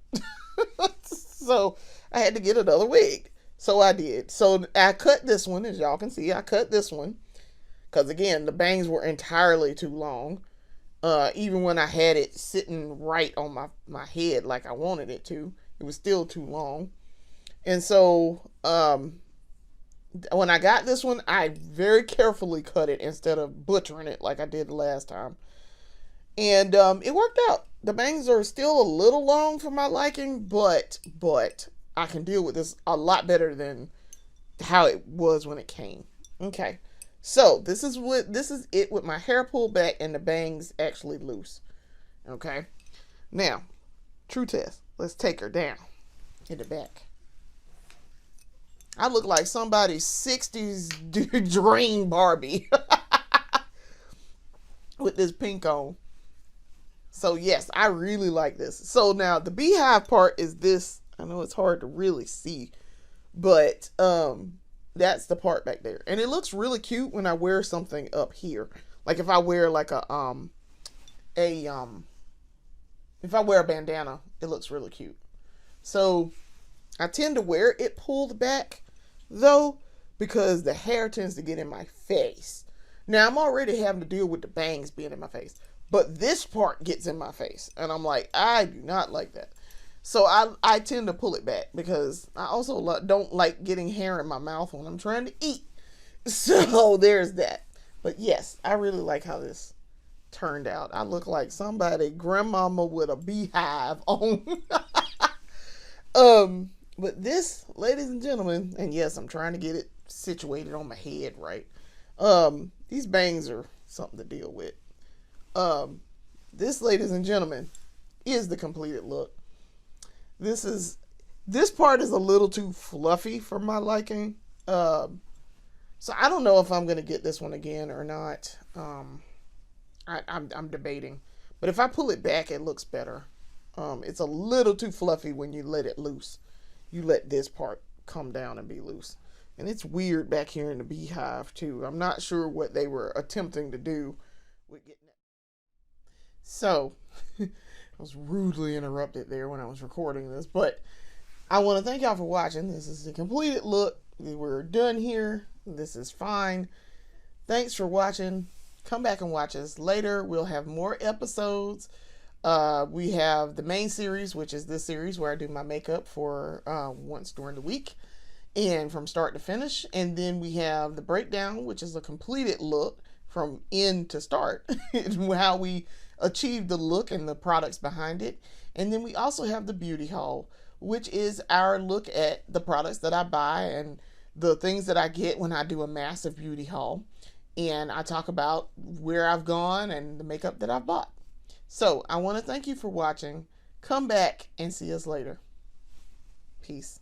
So I had to get another wig. So I did. So I cut this one, as y'all can see. I cut this one. Because again, the bangs were entirely too long. Even when I had it sitting right on my head like I wanted it to, it was still too long. And so when I got this one, I very carefully cut it instead of butchering it like I did the last time. And it worked out. The bangs are still a little long for my liking, but I can deal with this a lot better than how it was when it came. Okay. So this is it with my hair pulled back and the bangs actually loose. Okay. Now, true test. Let's take her down in the back. I look like somebody's 60s dream Barbie with this pink on. So yes, I really like this. So now the beehive part is this. I know it's hard to really see, but that's the part back there. And it looks really cute when I wear something up here. Like if I wear like a a if I wear a bandana, it looks really cute. So I tend to wear it pulled back though, because the hair tends to get in my face. Now I'm already having to deal with the bangs being in my face, but this part gets in my face, and I'm like, I do not like that. So I tend to pull it back because I also don't like getting hair in my mouth when I'm trying to eat. So there's that. But yes, I really like how this turned out. I look like somebody grandmama with a beehive on. But this, ladies and gentlemen, and yes, I'm trying to get it situated on my head right. These bangs are something to deal with. This, ladies and gentlemen, is the completed look. This part is a little too fluffy for my liking. So I don't know if I'm gonna get this one again or not. I'm debating, but if I pull it back, it looks better. It's a little too fluffy when you let it loose. You let this part come down and be loose, and it's weird back here in the beehive too. I'm not sure what they were attempting to do with getting it. So I was rudely interrupted there when I was recording this, but I want to thank y'all for watching. This is the completed look. We're done here. This is fine. Thanks for watching. Come back and watch us later. We'll have more episodes. We have the main series, which is this series where I do my makeup for once during the week and from start to finish. And then we have the breakdown, which is a completed look from end to start, how we achieve the look and the products behind it. And then we also have the beauty haul, which is our look at the products that I buy and the things that I get when I do a massive beauty haul. And I talk about where I've gone and the makeup that I've bought. So I want to thank you for watching. Come back and see us later. Peace.